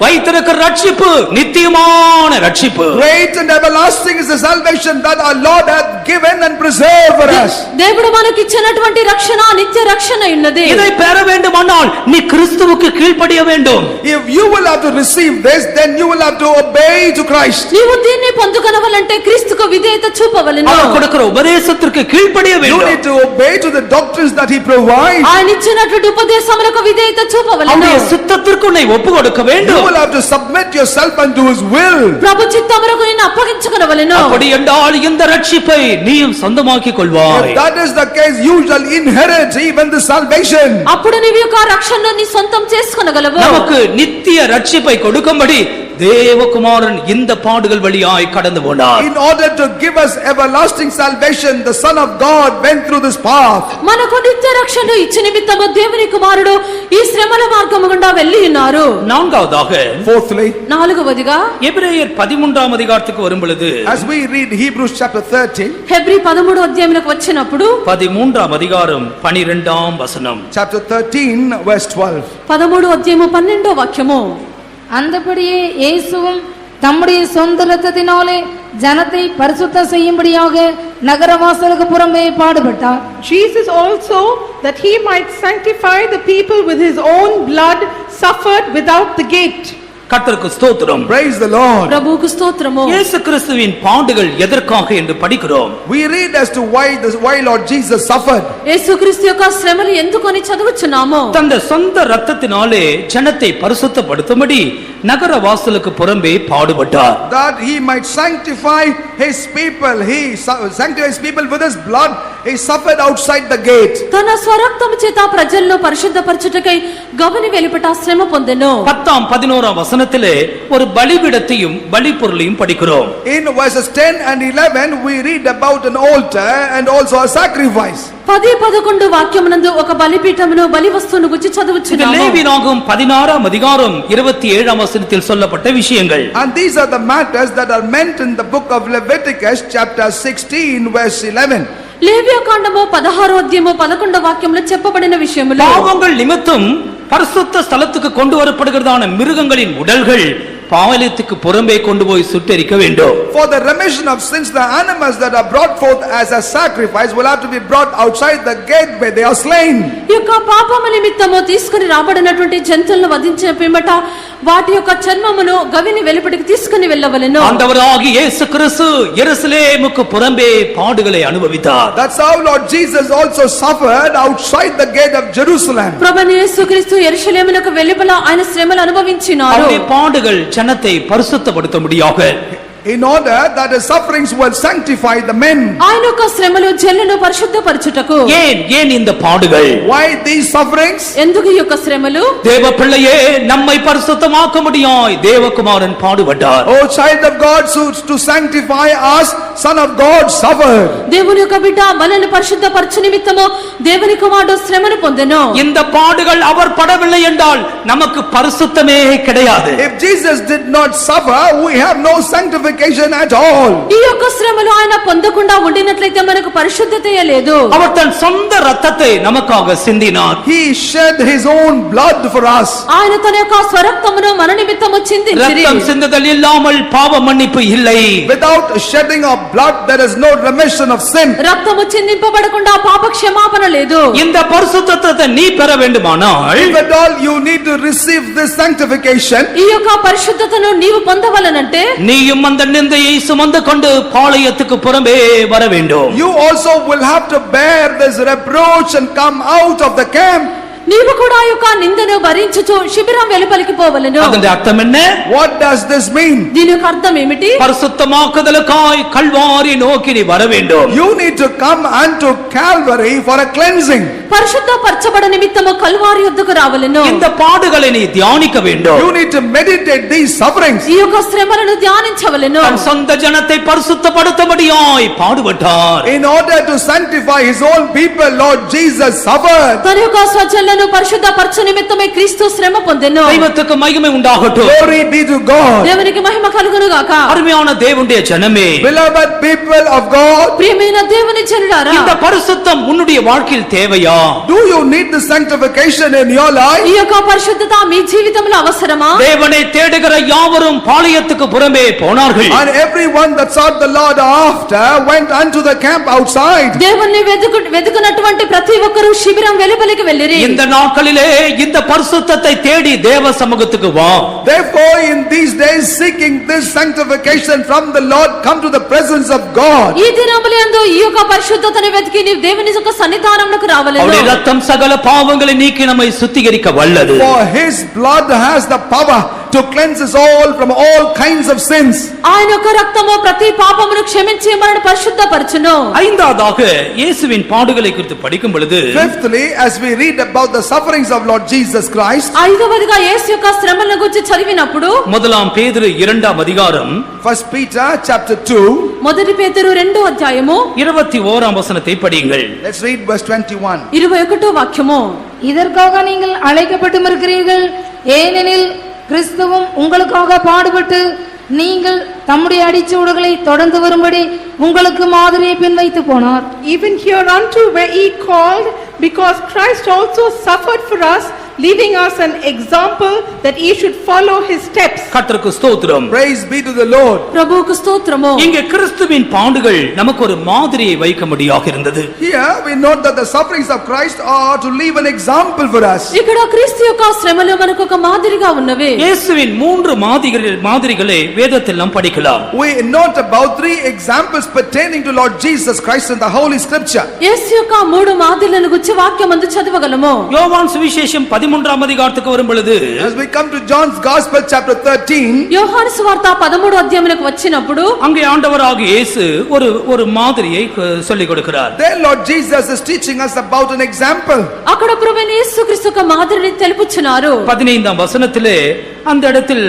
வைத்திருக்கிற ரட்சிப்பு நித்தியமான ரட்சிப்பு. Great and everlasting is the salvation that our Lord hath given and preserved for us. దేవుడు మనకి ఇచ్చినటువంటి రక్షణ నిత్య రక్షణ ఉన్నది. இதை பெற வேண்டுமானால் நீ கிறிஸ்துவுக்கு கீழ்ப்படிய வேண்டும். If you will have to receive this, then you will have to obey to Christ. నీవు దీన్ని పొందుకొనవలంటే క్రీస్తుకు విధేయత చూపవలెను. அவர் கொடுக்கிற உபதேசத்திற்கு கீழ்ப்படிய You வேண்டும். need to obey to the doctrines that He provides. ఆయన ఇచ్చినటువంటి ఉపదేశములకు విధేయత చూపవలెను. அவருடைய சித்தத்திற்கு உன்னை ஒப்பு கொடுக்க You வேண்டும். will have to submit yourself unto His will. ప్రభు చిత్తములకు నిన్ను అప్పగించుకొనవలెను. அப்படி என்றால் இந்த ரட்சிப்பை நீயும் சொந்தமாக்கிக் கொள்வாய். If that is the case, you shall inherit even the salvation. అప్పుడు నీవు యొక్క రక్షణను నీ సొంతం చేసుకొనగలవు. நமக்கு நித்திய ரட்சிப்பை கொடுக்கும்படி தேவகுமாரன் இந்த பாடுகள் வழியாய் கடந்து போனார். In order to give us everlasting salvation, the Son of God went through this path. మనకు నిత్య రక్షణ ఇచ్చి నిమిత్తము దేవుని కుమారుడు ఈ శ్రమల మార్గము గుండా వెళ్ళి ఉన్నారు. நான்காவதாக Fourthly, నాలుగవదిగా எபிரேயர் 13ஆம் அதிகாரத்துக்கு வரும் பொழுது as we read Hebrews chapter 13, Hebrew 13వ అధ్యాయములకు వచ్చినప్పుడు 13ஆம் அதிகாரம் 12ஆம் வசனம். chapter 13 verse 12. 13వ అధ్యాయము 12వ వాక్యము, அந்தபடியே இயேசுவும் தம்முடைய சொந்த இரத்தத்தினாலே ஜனத்தை பரிசுத்தம் செய்யும்படியாக நகரவாசலுக்கு புறம்பே பாடுபட்டார். Jesus also, that he might sanctify the people with his own blood, suffered without the gate. கர்த்தருக்கு ஸ்தோத்திரம். Praise the Lord. ప్రభువుకు స్తోత్రము. இயேசு கிறிஸ்துவின் பாடுகள் எதற்காக என்று படிக்கிறோம். We read as to why Lord Jesus suffered. యేసుక్రీస్తు యొక్క శ్రమలు ఎందుకని చదువుచున్నాము. தந்த சொந்த ரத்தத்தினாலே ஜனத்தை பரிசுத்தப்படுத்தும்படி நகர வாசலுக்கு புறம்பே பாடுபட்டார். That he might sanctify his people. He sanctifies people with his blood he suffered outside the gate. తన స్వరక్తము చేత ప్రజలను పరిశుద్ధపరచుటకై గవిని వెలుపట శ్రమ పొందెను. 10 11 వచనத்திலே ஒரு பலிபீடத்தையும் பலிபொருளையும் படிக்கிறோம். In verses 10 and 11 we read about an altar and also a sacrifice. 10-11 వాక్యమునందు ఒక బలిపీఠమును బలి వస్తువును గురించి இது చదువుచున్నాము. லேவியராகமம் 16 அதிகாரம் 27 வசனத்தில் சொல்லப்பட்ட விஷயங்கள். And these are the matters that are meant in the book of Leviticus chapter 16 verse 11. లేవియకాండము 16వ అధ్యాయము 11వ వాక్యంలో చెప్పబడిన విషయములు பாவங்கள் நிமித்தம் பரிசுத்த ஸ்தலத்துக்கு கொண்டு வரப்படுகிறதான மிருகங்களின் உடல்கள் பாவலயத்துக்கு புறம்பே கொண்டு போய் சுட்டெரிக்க வேண்டும். For the remission of sins, the animals that are brought forth as a sacrifice will have to be brought outside the gate where they are slain. ఈ యొక్క పాపము నిమిత్తము తీసుకుని రాబడినటువంటి జంతువులను వధించిన పిమ్మట వాటి యొక్క చర్మమును గవిని వెలుపటికి తీసుకుని వెళ్ళవలెను. ஆண்டவராகிய இயேசு கிறிஸ்து எருசலேமுக்கு புறம்பே பாடுகளை அனுபவித்தார். That's how Lord Jesus also suffered outside the gate of Jerusalem. ప్రభువైన యేసుక్రీస్తు యెరూషలేమునకు వెలుపల ఆయన శ్రమలు అనుభవించినారు. அவருடைய பாடுகள் ஜனத்தை பரிசுத்தப்படுத்த முடியாக In order that his sufferings will sanctify the men. ఆయన యొక్క శ్రమలు జనులను పరిశుద్ధపరచుటకు. ஏன் இந்த பாடுகள்? Why these sufferings? ఎందుకు ఈ యొక్క శ్రమలు? தேவ பிள்ளையே நம்மை பரிசுத்தமாக்க முடியாய் தேவகுமாரன் பாடுபட்டார். Oh child of God, so to sanctify us, Son of God suffered. దేవుని యొక్క బిడ్డ మనల్ని పరిశుద్ధపరచు నిమిత్తము దేవుని కుమారుడు శ్రమను పొందెను. இந்த பாடுகள் அவர் படவில்லை என்றால் நமக்கு பரிசுத்தமே கிடையாது. If Jesus did not suffer, we have no sanctification at all. ఈ యొక్క శ్రమలు ఆయన పొందకుండా ఉండినట్లయితే మనకు పరిశుద్ధతే లేదు. அவர் தன் சொந்த ரத்தத்தை நமக்காக சிந்தினார். He shed his own blood for us. ఆయన తన యొక్క స్వరక్తమును మన నిమిత్తము చిందించిరి. ரத்தம் சிந்துதல் இல்லாமல் பாவ மன்னிப்பு இல்லை. Without shedding of blood there is no remission of sin. రక్తము చిందింపబడకుండా పాప క్షమాపణ లేదు. இந்த பரிசுத்தத்தை நீ பெற வேண்டுமானால் If at all you need to receive this sanctification, ఈ యొక్క పరిశుద్ధతను నీవు పొందవలనంటే நீயும் அந்த நிந்தையை சுமந்து கொண்டு பாளையத்துக்கு புறம்பே வர வேண்டும். you also will have to bear this reproach and come out of the camp. నీవు కూడా ఆ యొక్క నిందను భరించుచు శిబిరం వెలుపలికి పోవలెను. அதன் அர்த்தம் என்ன? What does this mean? దీని యొక్క అర్థం ఏమిటి? பரிசுத்தமாக்குதலுக்காய் கல்வாரி நோக்கி நீ வர வேண்டும். You need to come unto Calvary for a cleansing. పరిశుద్ధపరచబడ నిమిత్తము కల్వారి యొద్దకు రావలెను. இந்த பாடுகளை நீ தியானிக்க வேண்டும். You need to meditate these sufferings. ఈ యొక్క శ్రమలను ధ్యానించవలెను. தன் சொந்த ஜனத்தை பரிசுத்தப்படுத்தும்படியாய் பாடுபட்டார். In order to sanctify his own people, Lord Jesus suffered. తన యొక్క స్వజనులను పరిశుద్ధపరచు నిమిత్తమే క్రీస్తు శ్రమ పొందెను. தெய்வத்துக்கு மகிமை உண்டாகட்டும். Glory be to God. దేవునికి మహిమ కలుగును గాక. அருமையான தேவனுடைய ஜனமே, Beloved people of God, ప్రియమైన దేవుని జనులారా, இந்த பரிசுத்தம் உன்னுடைய வாழ்க்கையில் தேவையா? do you need the sanctification in your life? ఈ యొక్క పరిశుద్ధత మీ జీవితంలో అవసరమా? தேவனை தேடுகிற யாவரும் பாளையத்துக்கு புறம்பே போனார்கள். And everyone that sought the Lord after went unto the camp outside. దేవుణ్ణి వెతుకునటువంటి ప్రతి ఒక్కరూ శిబిరం వెలుపలికి వెళ్ళిరి. இந்த நாட்களிலே இந்த பரிசுத்தத்தை தேடி தேவ சமூகத்துக்கு வா. Therefore in these days seeking this sanctification from the Lord, come to the presence of God. ఈ దినములందు ఈ యొక్క పరిశుద్ధతను వెతికి నీవు దేవుని యొక్క సన్నిధానమునకు రావలెను. அவருடைய ரத்தம் சகல பாவங்களை நீக்கி நம்மை சுத்திகரிக்க வல்லது. For his blood has the power to cleanse us all from all kinds of sins. ఆయన యొక్క రక్తము ప్రతి పాపమును క్షమించి మనల్ని పరిశుద్ధపరచును. ஐந்தாவதாக இயேசுவின் பாடுகளை குறித்து படிக்கும் பொழுது Fifthly, as we read about the sufferings of Lord Jesus Christ, ఐదవదిగా యేసు యొక్క శ్రమల గురించి చదివినప్పుడు முதலாம் பேதுரு 2ஆம் அதிகாரம் 1 Peter chapter 2, మొదటి పేతురు 2వ అధ్యాయము 21ஆம் வசனத்தை படியுங்கள். let's read verse 21. 21వ వాక్యము. இதற்காக நீங்கள் அழைக்கப்பட்டும் இருக்கிறீர்கள். ஏனெனில் கிறிஸ்துவும் உங்களுக்காக பாடுபட்டு நீங்கள் தம்முடைய அடிச்சுவடுகளை தொடர்ந்து வரும்படி உங்களுக்கு மாதிரியை பின் வைத்து போனார். Even hereunto were ye called, because Christ also suffered for us, leaving us an example that ye should follow his steps. கர்த்தருக்கு ஸ்தோத்திரம். Praise be to the Lord. ప్రభువుకు స్తోత్రము. இங்கே கிறிஸ்துவின் பாடுகள் நமக்கு ஒரு மாதிரியை வைக்க முடியாக இருந்தது. Here we note that the sufferings of Christ are to leave an example for us. ఇక్కడ క్రీస్తు యొక్క శ్రమలు మనకు ఒక మాదిరిగా ఉన్నవి. இயேசுவின் 3 மாதிரிகளை வேதத்தில் நாம் படிக்கலாம். We note about 3 examples pertaining to Lord Jesus Christ in the Holy Scripture. యేసు యొక్క 3 మాదిరులను గురించి వాక్యమందు చదవగలము. யோவான் சுவிசேஷம் 13 13ஆம் அதிகாரத்துக்கு வரும் பொழுது As we come to John's Gospel chapter 13, యోహాను సువార్త 13వ అధ్యాయమునకు వచ్చినప్పుడు அங்கே ஆண்டவராகிய இயேசு ஒரு மாதிரியை சொல்லிக் கொடுக்கிறார். there Lord Jesus is teaching us about an example. అక్కడ ప్రభువైన యేసుక్రీస్తు యొక్క మాదిరిని తెలుపుచున్నారు. 15ஆம் వచనத்திலே அந்த இடத்தில்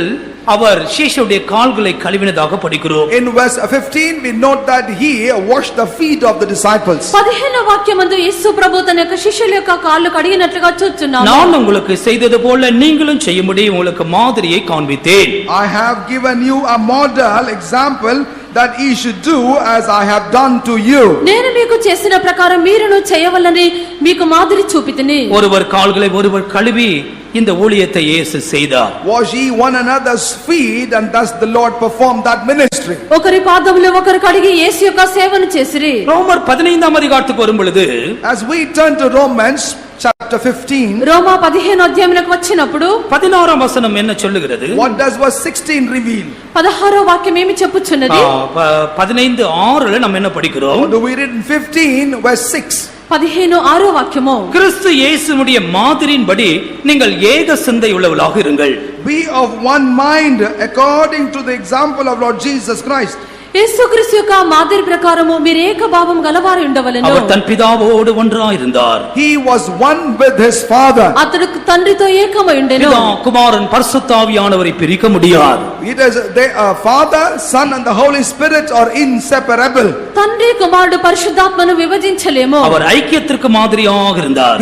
அவர் சீஷருடைய கால்களை கழுவினதாக படிக்கிறோம். In verse 15 we note that he washed the feet of the disciples. 15వ వాక్యమందు యేసు ప్రభు తన యొక్క శిష్యుల యొక్క కాళ్ళు కడిగినట్లుగా చూస్తున్నాము. நான் உங்களுக்கு செய்தது போல நீங்களும் செய்யும்படி உங்களுக்கு மாதிரியை காண்பித்தேன். I have given you a model example that ye should do as I have done to you. నేను మీకు చేసిన ప్రకారం మీరును చేయవలెనని మీకు మాదిరి చూపితిని. ஒருவர் கால்களை ஒருவர் கழுவி இந்த ஊழியத்தை இயேசு செய்தார். Wash ye one another's feet, and thus the Lord performed that ministry. ఒకరి పాదములు ఒకరు కడిగి యేసు యొక్క సేవను చేసిరి. ரோமர் 15ஆம் அதிகாரத்துக்கு வரும் பொழுது As we turn to Romans chapter 15, రోమా 15 అధ్యాయమునకు వచ్చినప్పుడు 16ஆம் வசனம் என்ன சொல்லுகிறது? what does verse 16 reveal? 16వ వాక్యం ఏమి చెప్పుచున్నది? 15:6ல நம்ம என்ன படிக்கிறோம்? What do we read in 15 verse 6? 15:6 వాక్యము. கிறிஸ்து இயேசுவுடைய மாதிரியின்படி நீங்கள் ஏக சிந்தை உள்ளவர்களாக இருங்கள். Be of one mind according to the example of Lord Jesus Christ. యేసుక్రీస్తు యొక్క మాదిరి ప్రకారము మీరు ఏకభావం గలవారై ఉండవలెను. அவர் தன் பிதாவோடு ஒன்றாய் இருந்தார். He was one with his Father. అతడు తండ్రితో ఏకమై ఉండెను. பிதா குமாரன் பரிசுத்த ஆவியானவரை பிரிக்க முடியாது. It is the Father, Son and the Holy Spirit are inseparable. తండ్రి కుమారుడు పరిశుద్ధాత్మను విభజించలేము. அவர் ஐக்கியத்திற்கு மாதிரியாக இருந்தார்.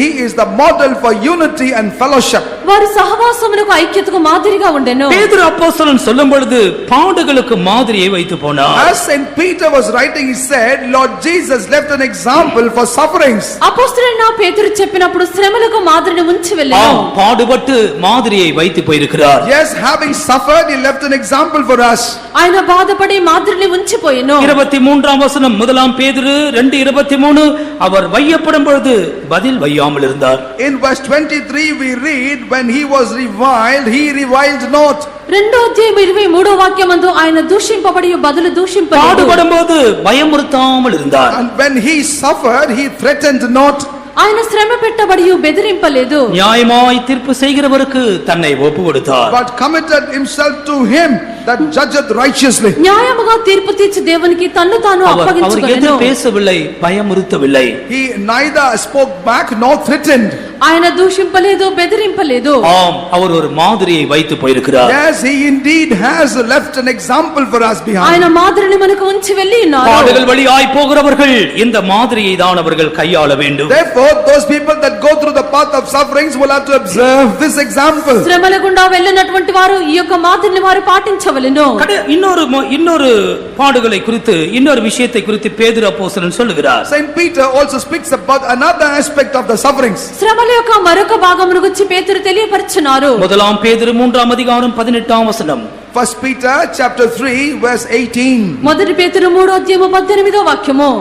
He is the model for unity and fellowship. వారి సహవాసమునకు ఐక్యతకు మాదిరిగా ఉండెను. பேதுரு அப்போஸ்தலன் சொல்லும் பொழுது பாடுகளுக்கு மாதிரியை வைத்து போனார். As Saint Peter was writing, he said, Lord Jesus left an example for sufferings. అపోస్తలుడైన పేతురు చెప్పినప్పుడు శ్రమలకు మాదిరిని ఉంచి వెళ్ళెను. பாடுபட்டு மாதிரியை வைத்து போயிருக்கிறார். Yes, having suffered, he left an example for us. ఆయన బాధపడి మాదిరిని ఉంచిపోయెను. 23ஆம் வசனம் 1 பேதுரு 2:23 அவர் வையப்படும் பொழுது பதில் வையாமல் இருந்தார். In verse 23 we read, when he was reviled, he reviled not. 2వ అధ్యాయం 23వ వాక్యమందు ఆయన దూషింపబడి బదులు దూషింపలేదు. பாடுபடும்போது பயமுறுத்தாமல் இருந்தார். And when he suffered, he threatened not. ఆయన శ్రమ పెట్టబడి బెదిరింపలేదు. நியாயமாய் தீர்ப்பு செய்கிறவருக்கு தன்னை ஒப்பு கொடுத்தார். But committed himself to him that judgeth righteously. న్యాయముగా తీర్పు తీర్చు దేవునికి తన్ను తాను அவர் అప్పగించుకొనెను. எதிர் பேசவில்லை, பயமுறுத்தவில்லை. He neither spoke back nor threatened. ఆయన దూషింపలేదు, బెదిరింపలేదు. ஆம், அவர் ஒரு மாதிரியை வைத்து போயிருக்கிறார். Yes, he indeed has left an example for us behind. ఆయన మాదిరిని మనకు ఉంచి వెళ్ళి ఉన్నారు. பாடுகள் வழியாய் போகிறவர்கள் இந்த மாதிரியை தான் அவர்கள் கையாள வேண்டும். Therefore, those people that go through the path of sufferings will have to observe this example. శ్రమల గుండా వెళ్ళినటువంటి వారు ఈ యొక్క మాదిరిని వారు పాటించవలెను. இன்னொரு பாடுகளை குறித்து இன்னொரு விஷயத்தை குறித்து பேதுரு அப்போஸ்தலன் சொல்லுகிறார். Saint Peter also speaks about another aspect of the sufferings. శ్రమల యొక్క మరొక భాగమును గురించి పేతురు తెలియపరచున్నారు. 1 பேதுரு 3ஆம் அதிகாரம் 18ஆம் வசனம். 1 Peter chapter 3 verse 18. మొదటి పేతురు 3వ అధ్యాయము 18వ వాక్యము.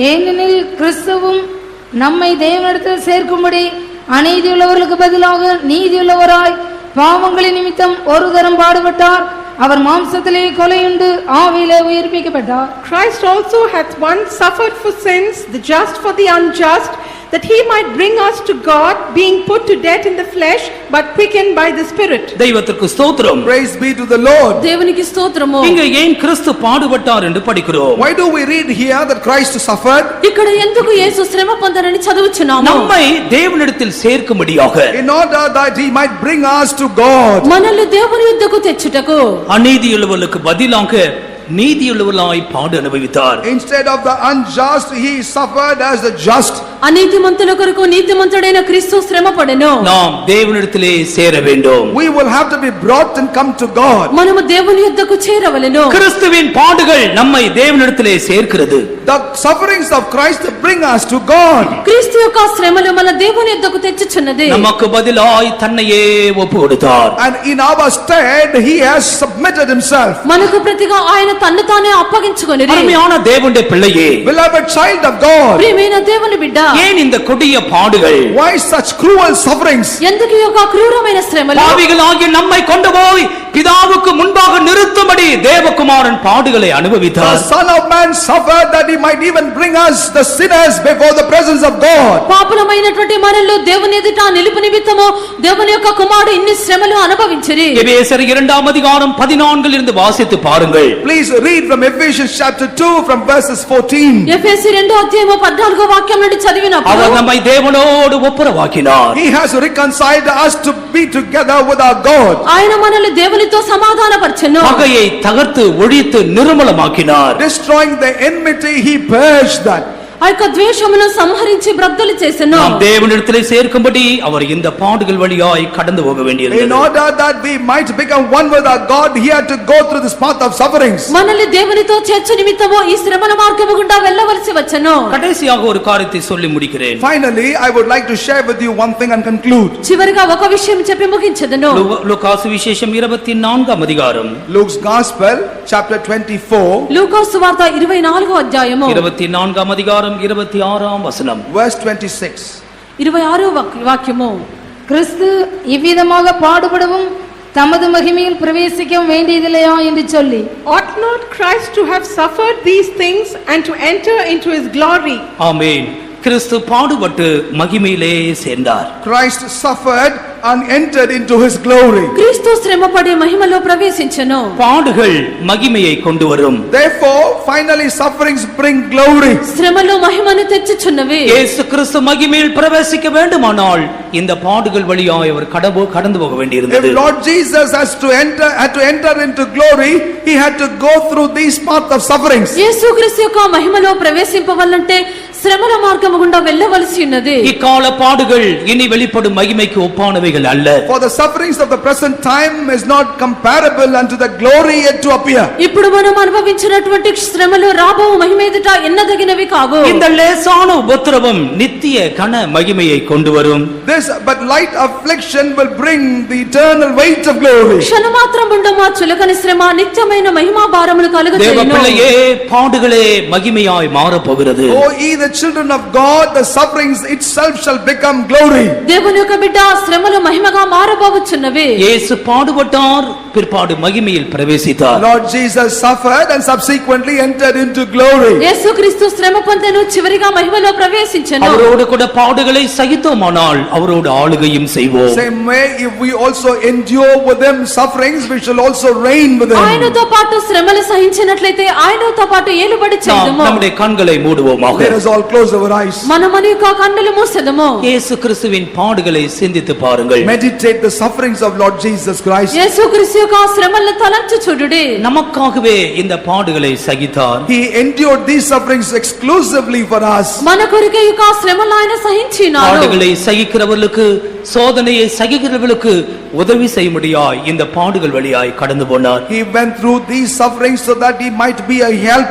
ஏனெனில் கிறிஸ்துவும் நம்மை தேவனிடத்தில் சேர்க்கும்படி அநீதியுள்ளவர்களுக்கு பதிலாக நீதியுள்ளவராய் பாவங்களின் நிமித்தம் ஒரு தரம் பாடுபட்டார். அவர் மாம்சத்திலே கொலையுண்டு ஆவியிலே உயிர்ப்பிக்கப்பட்டார். Christ also hath once suffered for sins, the just for the unjust, that he might bring us to God, being put to death in the flesh, but quickened by the Spirit. தெய்வத்திற்கு ஸ்தோத்திரம். Praise be to the Lord. దేవునికి స్తోత్రము. இங்க ஏன் கிறிஸ்து பாடுபட்டார் என்று படிக்கிறோம்? Why do we read here that Christ suffered? ఇక్కడ ఎందుకు యేసు శ్రమ పొందారని చదువుచున్నాము? நம்மை தேவனிடத்தில் சேர்க்கும்படியாக, In order that he might bring us to God. మనల్ని దేవుని యొద్దకు తెచ్చుటకు அநீதியுள்ளவர்களுக்கு பதிலாக நீதியுள்ளவர்களாய் பாடு அனுபவித்தார். Instead of the unjust, he suffered as the just. అనీతిమంతుల కొరకు నీతిమంతుడైన క్రీస్తు శ్రమ పడెను. நாம் தேவனிடத்திலே சேர வேண்டும். We will have to be brought and come to God. మనము దేవుని యొద్దకు చేరవలెను. கிறிஸ்துவின் பாடுகள் நம்மை தேவனிடத்திலே சேர்க்கிறது. The sufferings of Christ bring us to God. క్రీస్తు యొక్క శ్రమలు మన దేవుని యొద్దకు తెచ్చుచున్నది. நமக்கு பதிலாய் தன்னையே ஒப்பு கொடுத்தார். And in our stead, he has submitted himself. మనకు ప్రతిగా ఆయన తన్ను తానే అప్పగించుకొనిరి. அருமையான தேவனுடைய பிள்ளையே, Beloved child of God, ప్రియమైన దేవుని బిడ్డ, ஏன் இந்த கொடிய பாடுகள், why such cruel sufferings? ఎందుకు ఈ యొక్క క్రూరమైన శ్రమలు? பாவிகளாகிய நம்மை கொண்டு போய் பிதாவுக்கு முன்பாக நிறுத்தும்படி தேவகுமாரன் பாடுகளை The அனுபவித்தார். Son of Man suffered that he might even bring us the sinners before the presence of God. పాపులమైనటువంటి మనల్ని దేవుని ఎదుట నిలుపు నిమిత్తము దేవుని యొక్క కుమారుడు ఇన్ని శ్రమలు అనుభవించిరి. எபேசியர் 2 அதிகாரம் 14 இருந்து வாசித்து பாருங்கள். Please read from Ephesians chapter 2 from verses 14. ఎఫెసీ 2వ అధ్యాయము 14వ వాక్యం నుండి చదివినప్పుడు அவர் நம்மை தேவனோடு ஒப்புரவாக்கினார். He has reconciled us to be together with our God. ఆయన మనల్ని దేవునితో సమాధానపరచెను. பகையை தகர்த்து ஒழித்து நிர்மலமாக்கினார். Destroying the enmity, he purged that. ఆ యొక్క ద్వేషమును సంహరించి బ్రద్దలు చేసెను. நாம் தேவனிடத்திலே சேர்க்கும்படி அவர் இந்த பாடுகள் வழியாய் கடந்து போக In வேண்டியிருந்தது. order that we might become one with our God, he had to go through this path of sufferings. మనల్ని దేవునితో చేర్చు నిమిత్తము ఈ శ్రమల మార్గము గుండా వెళ్ళవలసి వచ్చెను. கடைசியாக ஒரு காரியத்தை சொல்லி முடிக்கிறேன். Finally, I would like to share with you one thing and conclude. చివరిగా ఒక విషయం చెప్పి ముగించెదను. லூகாசு விசேஷம் 24 அதிகாரம் Luke's Gospel, chapter 24, లూకా సువార్త 24వ అధ్యాయము 24 அதிகாரம் 26 வசனம். verse 26. 26వ వాక్యము. கிறிஸ்து இவ்விதமாக பாடுபடவும் தமது மகிமையில் பிரவேசிக்கவும் வேண்டியதில்லையா என்று சொல்லி, Ought not Christ to have suffered these things and to enter into his glory? ஆமென். கிறிஸ்து பாடுபட்டு மகிமையிலே சேர்ந்தார். Christ suffered and entered into his glory. క్రీస్తు శ్రమపడి మహిమలో ప్రవేశించెను. பாடுகள் மகிமையை கொண்டு வரும். Therefore, finally sufferings bring glory. శ్రమలు మహిమను తెచ్చుచున్నవి. இயேசு கிறிஸ்து மகிமையில் பிரவேசிக்க வேண்டுமானால் இந்த பாடுகள் வழியாய் அவர் கடந்து போக If வேண்டியிருந்தது. Lord Jesus had to enter into glory, he had to go through these paths of sufferings. యేసుక్రీస్తు యొక్క మహిమలో ప్రవేశింపవల్లంటే శ్రమల మార్గము గుండా వెళ్ళవలసి ఉన్నది. இக்கால பாடுகள் இனி வெளிப்படும் மகிமைக்கு ஒப்பானவைகள் அல்ல. For the sufferings of the present time is not comparable unto the glory yet to appear. ఇప్పుడు మనం అనుభవించినటువంటి శ్రమలు రాబో మహిమ ఎదుట ఎన్నదగినవి కావు. இந்த லேசான உபத்திரவம் நித்திய கன மகிமையை கொண்டு வரும். This but light affliction will bring the eternal weight of glory. క్షణమాత్రం ఉండమా చులకని శ్రమ నిత్యమైన మహిమా భారమును தேவ కలుగజేయును. பிள்ளையே, பாடுகளே மகிமையாய் மாறப் போகிறது. O ye the children of God, the sufferings itself shall become glory. దేవుని యొక్క బిడ్డ శ్రమలు మహిమగా మారబోచున్నవి. இயேசு பாடுபட்டார், பிற்பாடு மகிமையில் பிரவேசித்தார். Lord Jesus suffered and subsequently entered into glory. యేసుక్రీస్తు శ్రమ పొందెను, చివరిగా మహిమలో ప్రవేశించెను. அவரோடு கூட பாடுகளை சகித்தோமானால் அவரோடு ஆளுகையும் செய்வோம். Same way, if we also endure with them sufferings, we shall also reign with them. ఆయనతో పాటు శ్రమలు సహించినట్లయితే ఆయనతో పాటు ఏలుబడి நாம் చేద్దాము. நம்முடைய கண்களை மூடுவோமாக. Let us all close our eyes. మనం మన యొక్క కన్నులు మూసెదము. இயேசு கிறிஸ்துவின் பாடுகளை சிந்தித்து பாருங்கள். Meditate the sufferings of Lord Jesus Christ. యేసుక్రీస్తు యొక్క శ్రమలను తలంచి చూడుడి. நமக்காகவே இந்த பாடுகளை சகித்தார். He endured these sufferings exclusively for us. మన కొరకే ఈ యొక్క శ్రమలను ఆయన సహించినారు. பாடுகளை சகிக்கிறவர்களுக்கு, சோதனையை சகிக்கிறவர்களுக்கு உதவி செய்யும்படியாய் இந்த பாடுகள் வழியாய் கடந்து போனார். He went through these sufferings so that he might be a help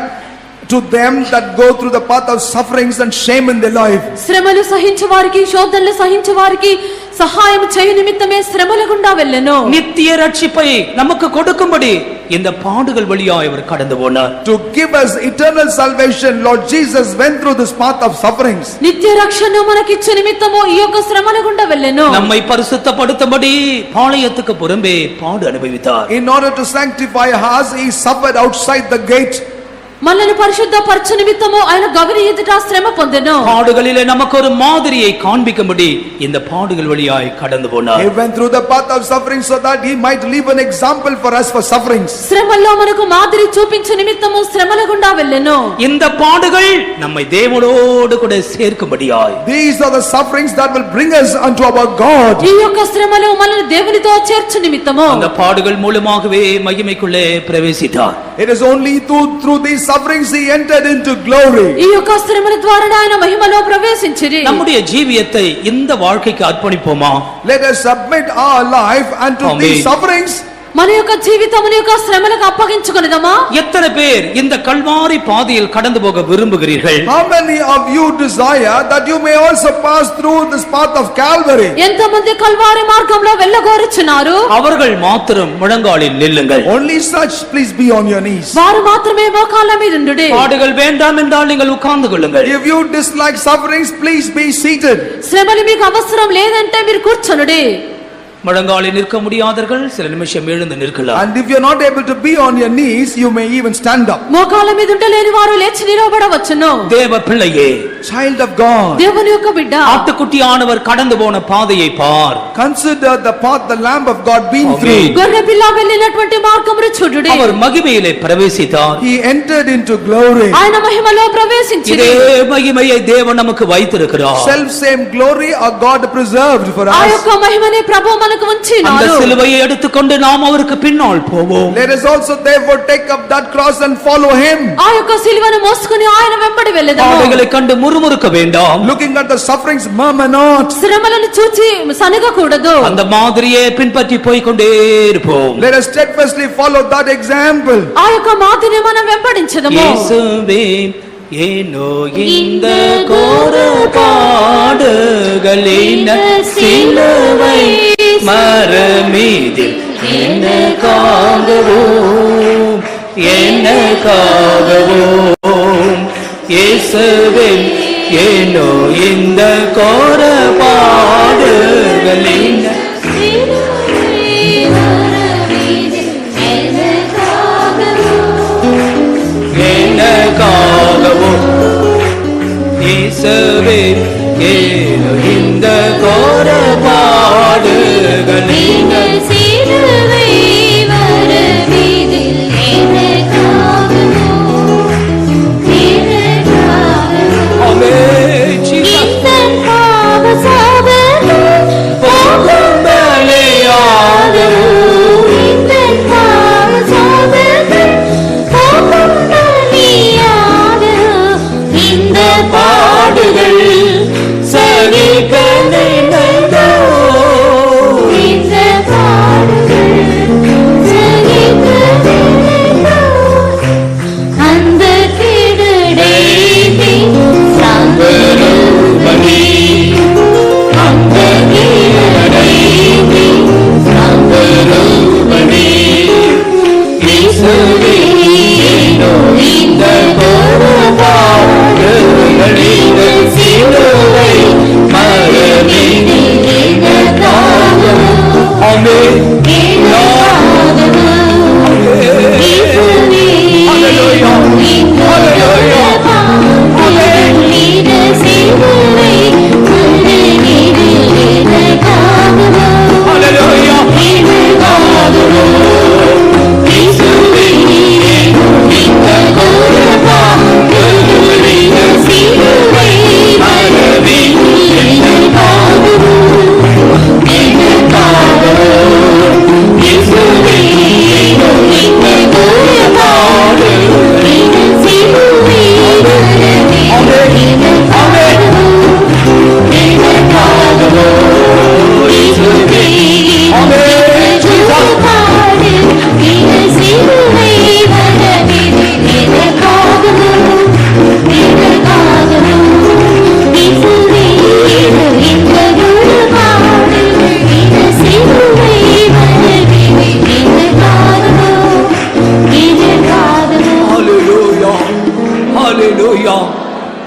to them that go through the path of sufferings and shame in their life. శ్రమలు సహించు వారికి, శోధనలు సహించు వారికి సహాయం చేయు నిమిత్తమే శ్రమల గుండా వెళ్ళెను. நித்திய ரட்சிப்பை நமக்கு கொடுக்கும்படி இந்த பாடுகள் வழியாய் அவர் கடந்து போனார். To give us eternal salvation, Lord Jesus went through this path of sufferings. నిత్య రక్షణ మనకిచ్చు నిమిత్తము ఈ యొక్క శ్రమల గుండా వెళ్ళెను. நம்மை பரிசுத்தப்படுத்தும்படி பாளையத்துக்கு புறம்பே பாடு அனுபவித்தார். In order to sanctify us, he suffered outside the gate. మనల్ని పరిశుద్ధపరచు నిమిత్తము ఆయన గవిని ఎదుట శ్రమ పొందెను. பாடுகளிலே நமக்கு ஒரு மாதிரியை காண்பிக்கும்படி இந்த பாடுகள் வழியாய் கடந்து போனார். He went through the path of suffering so that he might leave an example for us for sufferings. శ్రమల్లో మనకు మాదిరి చూపించు నిమిత్తము శ్రమల గుండా వెళ్ళెను. இந்த பாடுகள் நம்மை தேவனோடு கூட சேர்க்கும்படியாய். These are the sufferings that will bring us unto our God. ఈ యొక్క శ్రమలు మనల్ని దేవునితో చేర్చు నిమిత్తము அந்த பாடுகள் மூலமாகவே மகிமைக்குள்ளே பிரவேசித்தார். It is only through these sufferings he entered into glory. ఈ యొక్క శ్రమల ద్వారా ఆయన మహిమలో ప్రవేశించిరి. நம்முடைய ஜீவியத்தை இந்த வாழ்க்கைக்கு அர்ப்பணிப்போமா? Let us submit our life unto Amen. these sufferings మన యొక్క జీవితముని యొక్క శ్రమలకు అప్పగించుకొనిదమా? எத்தனை பேர் இந்த கல்வாரி பாதையில் கடந்து போக விரும்புகிறீர்கள்? How many of you desire that you may also pass through this path of Calvary? ఎంతమంది కల్వారి మార్గంలో వెళ్ళగోరుచున్నారు? அவர்கள் மாத்திரம் முழங்காலில் நில்லுங்கள். Only such, please be on your knees. వారు మాత్రమే మోకాళ్ళ మీద ఉండుడి. பாடுகள் வேண்டாம் என்றால் நீங்கள் உட்கார்ந்து கொள்ளுங்கள். If you dislike sufferings, please be seated. శ్రమలు మీకు అవసరం లేదంటే మీరు కూర్చొనుడి. முழங்காலில் நிற்க முடியாதவர்கள் சில நிமிஷம் எழுந்து நிற்கலாம். And if you are not able to be on your knees, you may even stand up. మోకాళ్ళ మీద ఉండలేని వారు లేచి నిలబడవచ్చును. தேவ பிள்ளையே, Child of God, దేవుని యొక్క బిడ్డ, ஆட்டுக்குட்டியானவர் கடந்து போன பாதையை பார். consider the path the Lamb of God been through. గొర్రె పిల్ల వెళ్ళినటువంటి మార్గమును చూడుడి. அவர் మహిமையிலே பிரவேசித்தார். He entered into glory. ఆయన మహిమలో ప్రవేశించి இதே మహిமையை தேவன் நமக்கு வைத்திருக்கிறார். Self same glory our God preserved for ఆ us. యొక్క మహిమని ప్రభువు మనకు அந்த ఉంచినారు. சிலுவையை எடுத்துக்கொண்டு நாம் அவருக்கு பின்னால் போவோம். Let us also therefore take up that cross and follow him. ఆ యొక్క సిలువను మోసుకొని ఆయన వెంబడి వెళ్ళెదము. பாடுகளை கண்டு முறுமுறுக்க வேண்டாம். Looking at the sufferings, murmur not. శ్రమలను చూచి సనగకూడదు. அந்த மாதிரியே பின்பற்றி போய் கொண்டே இருப்போம். Let us steadfastly follow that example. ఆ యొక్క మాదిరిని మనం వెంబడించదము. இயேசுவே, ஏனோ இந்த கோர பாடுகளின் சிலுவை மரமீதில் எனக்காகவும் இயேசுவே, ஏனோ இந்த கோர பாடுகளின் எனக்காகவும் இயேசுவே, ஏனோ இந்த கோர பாடுகளின் ஆமென். ஜீசஸ் போகும் பலியாகவும் இந்த பாடுகள் சகிக்க நினைந்தோ. இயேசுவே, ஏனோ இந்த கோர பாடுகளின் சிலுவை மரமீதில் எனக்காகவும். ஆமென். ஹல்லேலூயா. ஹல்லேலூயா. ஹல்லேலூயா. இயேசுவே, ஏனோ இந்த கோர பாடுகளின் சிலுவை மரமீதில் எனக்காகவும். இயேசுவே, ஏனோ இந்த கோர பாடுகளின் சிலுவை மரமீதில் எனக்காகவும். இயேசுவே, ஆமென். ஹல்லேலூயா. ஹல்லேலூயா.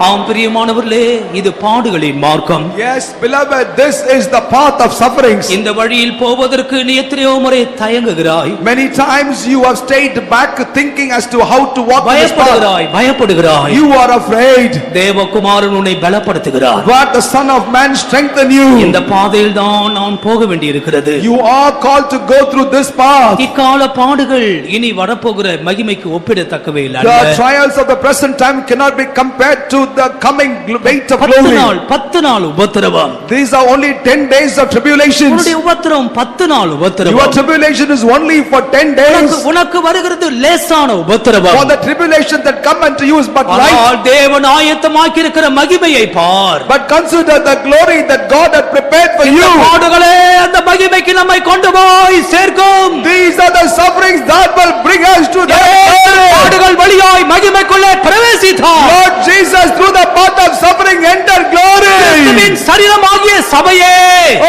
ஆம் பிரியமானவர்களே, இது பாடுகளின் மார்க்கம். Yes, beloved, this is the path of sufferings. இந்த வழியில் போவதற்கு நீ எத்தனையோ முறை தயங்குகிறாய், Many times you have stayed back thinking as to how to walk this path. பயப்படுகிறாய். You are afraid. தேவகுமாரன் உன்னை பலப்படுத்துகிறார். But the Son of Man strengthen you. இந்த பாதையில் தான் நான் போக வேண்டியிருக்கிறது. You are called to go through this path. இக்கால பாடுகள் இனி வரப்போகிற மகிமைக்கு ஒப்பிடத்தக்கவை இல்லை. The trials of the present time cannot be compared to the coming weight of 10 glory. நாள் 10 நாள் உபத்திரவம். These are only 10 days of tribulations. உன்னுடைய உபத்திரவம் 10 நாள் Your உபத்திரவம். tribulation is only for 10 days. உனக்கு வருகிறது லேசான உபத்திரவம். For the tribulation that come unto you is but light. ஆனால் தேவன் ஆயத்தமாக்கி இருக்கிற மகிமையை பார். But consider the glory that God had prepared for you. பாடுகளே அந்த மகிமைக்கு நம்மை கொண்டு போய் சேர்க்கும். These are the sufferings that will bring us to the glory. பாடுகள் வழியாய் மகிமைக்குள்ளே பிரவேசித்தார். Lord Jesus through the path of suffering entered glory. கிறிஸ்துவின் சரீரமாகிய சபையே,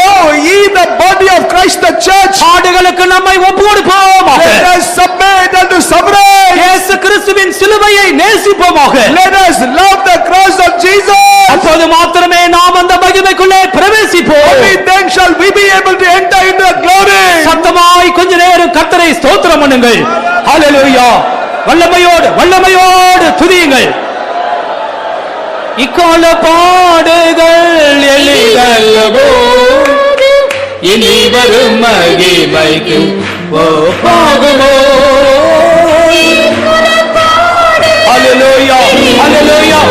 Oh, ye the body of Christ the church, பாடுகளுக்கு நம்மை ஒப்புக்கொடுப்போமாக. let us submit unto suffering. இயேசு கிறிஸ்துவின் சிலுவையை நேசிப்போமாக. Let us love the cross of Jesus. அப்போது மாத்திரமே நாம் அந்த மகிமைக்குள்ளே பிரவேசிப்போம். Only then shall we be able to enter into the glory. சத்தமாய் கொஞ்ச நேரம் கர்த்தரை ஸ்தோத்திரம் பண்ணுங்கள். ஹalleluya. வல்லமையோடு துதியுங்கள். இக்கால பாடுகள் எளிதல்லவோ, இனி வரும் மகிமைக்கு ஒப்பாகுமோ. ஹalleluya, ஹalleluya. ஹalleluya.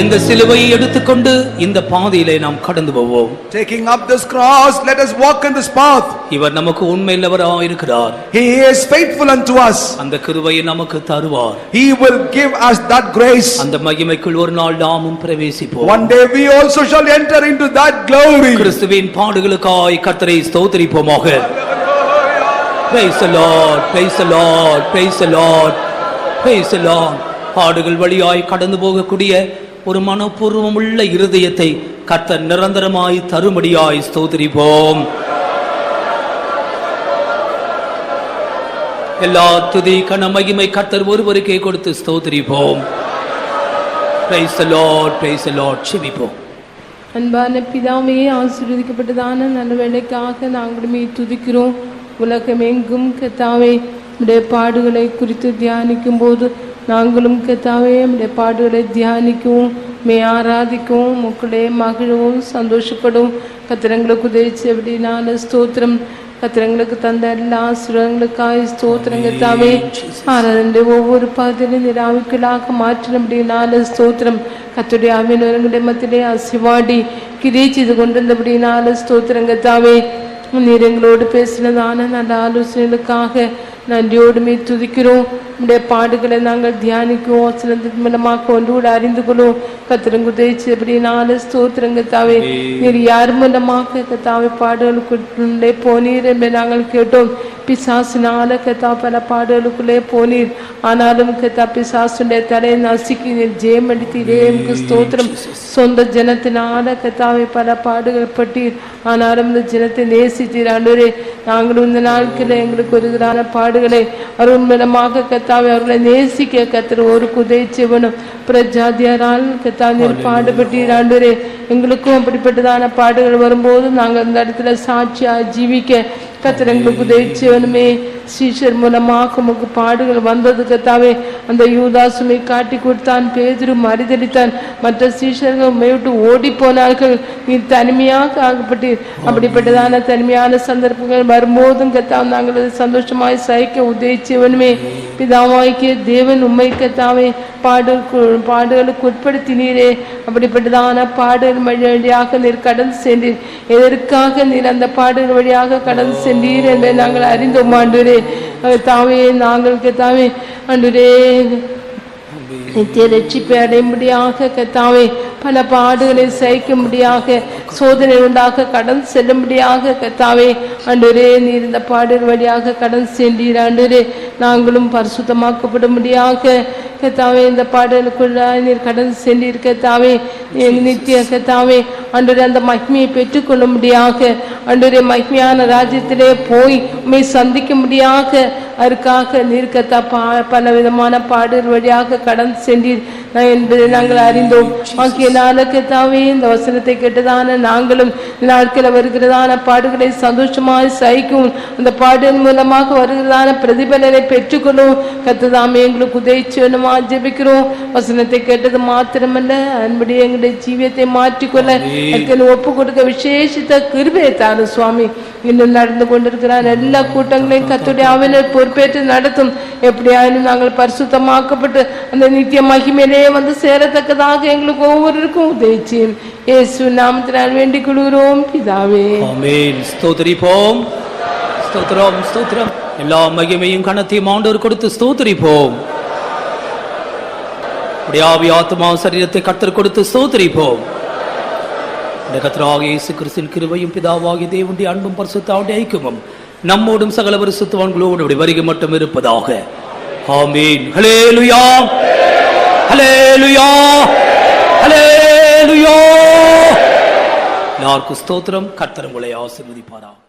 இந்த சிலுவையை எடுத்துக்கொண்டு இந்த பாதையிலே நாம் கடந்து போவோம். Taking up this cross, let us walk in this path. இவர் நமக்கு உண்மையுள்ளவராய் இருக்கிறார். He is faithful unto us. அந்த கிருபையை நமக்கு தருவார். He will give us that grace. அந்த மகிமைக்குள் ஒரு நாள் நாமும் பிரவேசிப்போம். One day we also shall enter into that glory. கிறிஸ்துவின் பாடுகளுக்காய் கர்த்தரை ஸ்தோத்திரிப்போமாக. Praise the Lord, praise the Lord, praise the Lord, praise the Lord. பாடுகள் வழியாய் கடந்து போகக்கூடிய ஒரு மனப்பூர்வமுள்ள இருதயத்தை கர்த்தர் நிரந்தரமாய் தரும்படியாய் ஸ்தோத்திரிப்போம். எல்லா துதி கன மகிமை கர்த்தர் ஒருவருக்கே கொடுத்து ஸ்தோத்திரிப்போம். Praise the Lord, praise the Lord. செபிப்போம். அன்பான பிதாவே, ஆசீர்வதிக்கப்பட்டதான நல்ல வேளைக்காக நாங்களுமே துதிக்கிறோம். உலகமெங்கும் கர்த்தாவே உம்முடைய பாடுகளை குறித்து தியானிக்கும் போது நாங்களும் கர்த்தாவே உம்முடைய பாடுகளை தியானிக்கவும் மே ஆராதிக்கவும் உங்களுடைய மகிழவும் சந்தோஷப்படும். கத்திரங்களுக்கு உதவிச்சு எப்படினால ஸ்தோத்திரம். கத்திரங்களுக்கு தந்த எல்லா ஆசீர்வாதங்களுக்காய் ஸ்தோத்திரம் கர்த்தாவே. ஆராதனை ஒவ்வொரு பாதையிலும் நிராவிக்கலாக மாற்றின அப்படினால ஸ்தோத்திரம். கர்த்தருடைய ஆவியினருடைய மத்தியிலே அசிவாடி கிரியை செய்து கொண்டிருந்தபடினால ஸ்தோத்திரம் கர்த்தாவே. நீர் எங்களோடு பேசினதான நல்ல ஆலோசனைகளுக்காக நன்றியோடுமே துதிக்கிறோம். உடைய பாடுகளை நாங்கள் தியானிக்குவோம், வசனத்தின் மூலமாக ஒன்றோடு அறிந்து கொள்வோம். கத்திரங்கு தேய்ச்சி அப்படினால ஸ்தோத்திரங்க தாவே. நீர் யார் மூலமாக கத்தாவை பாடுகளுக்குள்ளே போனீர் என்று நாங்கள் கேட்டோம். பிசாசினால கத்தா பல பாடுகளுக்குள்ளே போனீர். ஆனாலும் கத்தா பிசாசுடைய தலையை நசுக்கி நீர் ஜெயம் அடித்தீரே, எமக்கு ஸ்தோத்திரம். சொந்த ஜனத்தினால கத்தாவை பல பாடுகள் பட்டீர். ஆனாலும் இந்த ஜனத்தை நேசித்தீர் ஆண்டவரே. நாங்களும் இந்த நாட்களில் எங்களுக்கு வருகிறான பாடுகளை அருண்மனமாக கத்தாவை அவர்களை நேசிக்க கத்திர ஒரு குதைச்சவனும் பிரஜாதியாரால் கத்தா நீர் பாடுபட்டீர் ஆண்டவரே. எங்களுக்கும் அப்படிப்பட்டதான பாடுகள் வரும்போது நாங்கள் அந்த இடத்துல சாட்சியா ஜீவிக்க கத்திர எங்களுக்கு உதவிச்சவனுமே. சீஷர் மூலமாக உமக்கு பாடுகள் வந்தது கத்தாவே. அந்த யூதாசுமை காட்டி கொடுத்தான், பேதுரு மறுதளித்தான், மற்ற சீஷர்கள் உம்மை விட்டு ஓடி போனார்கள். நீ தனிமையாக ஆகப்பட்டீர். அப்படிப்பட்டதான தனிமையான சந்தர்ப்பங்கள் வரும்போதும் கத்தா நாங்கள் சந்தோஷமாய் சகிக்க உதவிச்சவனுமே. பிதாவாகிய தேவன் உம்மை கத்தாவே பாடுகளுக்கு உட்படுத்தினீரே. அப்படிப்பட்டதான பாடுகள் வழியாக நீர் கடந்து சென்றீர். எதற்காக நீர் அந்த பாடுகள் வழியாக கடந்து சென்றீர் என்று நாங்கள் அறிந்தோம் ஆண்டவரே. தாவே நாங்கள் கத்தாவே ஆண்டவரே நித்திய ரட்சிப்பை அடையும்படியாக கத்தாவே பல பாடுகளை சகிக்கும்படியாக சோதனை உண்டாக கடந்து செல்லும்படியாக கத்தாவே ஆண்டவரே நீர் இந்த பாடுகள் வழியாக கடந்து சென்றீர் ஆண்டவரே. நாங்களும் பரிசுத்தமாக்கப்படும்படியாக கத்தாவே இந்த பாடலுக்குள்ளாய் நீர் கடந்து சென்றீர் கத்தாவே. நித்திய கத்தாவே ஆண்டவரே அந்த மகிமையை பெற்றுக்கொள்ளும்படியாக ஆண்டவரே மகிமையான ராஜ்யத்திலே போய் உம்மை சந்திக்கும்படியாக அதற்காக நீர் கத்தா பல விதமான பாடல் வழியாக கடந்து சென்றீர் என்பதை நாங்கள் அறிந்தோம். ஆகியனால கத்தாவே இந்த வசனத்தை கேட்டதான நாங்களும் நாட்களில் வருகிறதான பாடுகளை சந்தோஷமாக சகிக்கும் அந்த பாடல் மூலமாக வருகிறதான பிரதிபலனை பெற்றுக்கொள்ளும் கத்ததாமே எங்களுக்கு உதவி செய்யணுமா ஜெபிக்கிறோம். வசனத்தை கேட்டது மாத்திரமல்ல அன்படி எங்களுடைய ஜீவியத்தை மாற்றிக்கொள்ள ஒப்பு கொடுக்க விசேஷித்த கிருபையை தாரும் சுவாமி. இன்னும் நடந்து கொண்டிருக்கிறார் எல்லா கூட்டங்களையும் கர்த்தருடைய ஆவியினர் பொறுப்பேற்று நடத்தும். எப்படியாயினும் நாங்கள் பரிசுத்தமாக்கப்பட்டு அந்த நித்திய மகிமையிலே வந்து சேரத்தக்கதாக எங்களுக்கு ஒவ்வொருவருக்கும் உதவி செய்யும். இயேசு நாமத்தினால் வேண்டிக் கொள்கிறோம் பிதாவே. ஆமென். ஸ்தோத்திரிப்போம். ஸ்தோத்திரம் ஸ்தோத்திரம். எல்லா மகிமையும் கனத்தையும் ஆண்டவர் கொடுத்து ஸ்தோத்திரிப்போம். ஆவி ஆத்மா சரீரத்தை கர்த்தர் கொடுத்து ஸ்தோத்திரிப்போம். கர்த்தராகிய இயேசு கிறிஸ்துவின் கிருபையும் பிதாவாகிய தேவனுடைய அன்பும் பரிசுத்தமுடைய ஐக்கியமும் நம்மோடும் சகல பரிசுத்தவான்களோடு வருகை மட்டும் இருப்பதாக. ஆமென். ஹல்லேலூயா ஹல்லேலூயா ஹல்லேலூயா. எல்லாருக்கும் ஸ்தோத்திரம். கர்த்தர் உங்களை ஆசீர்வதிப்பாராக.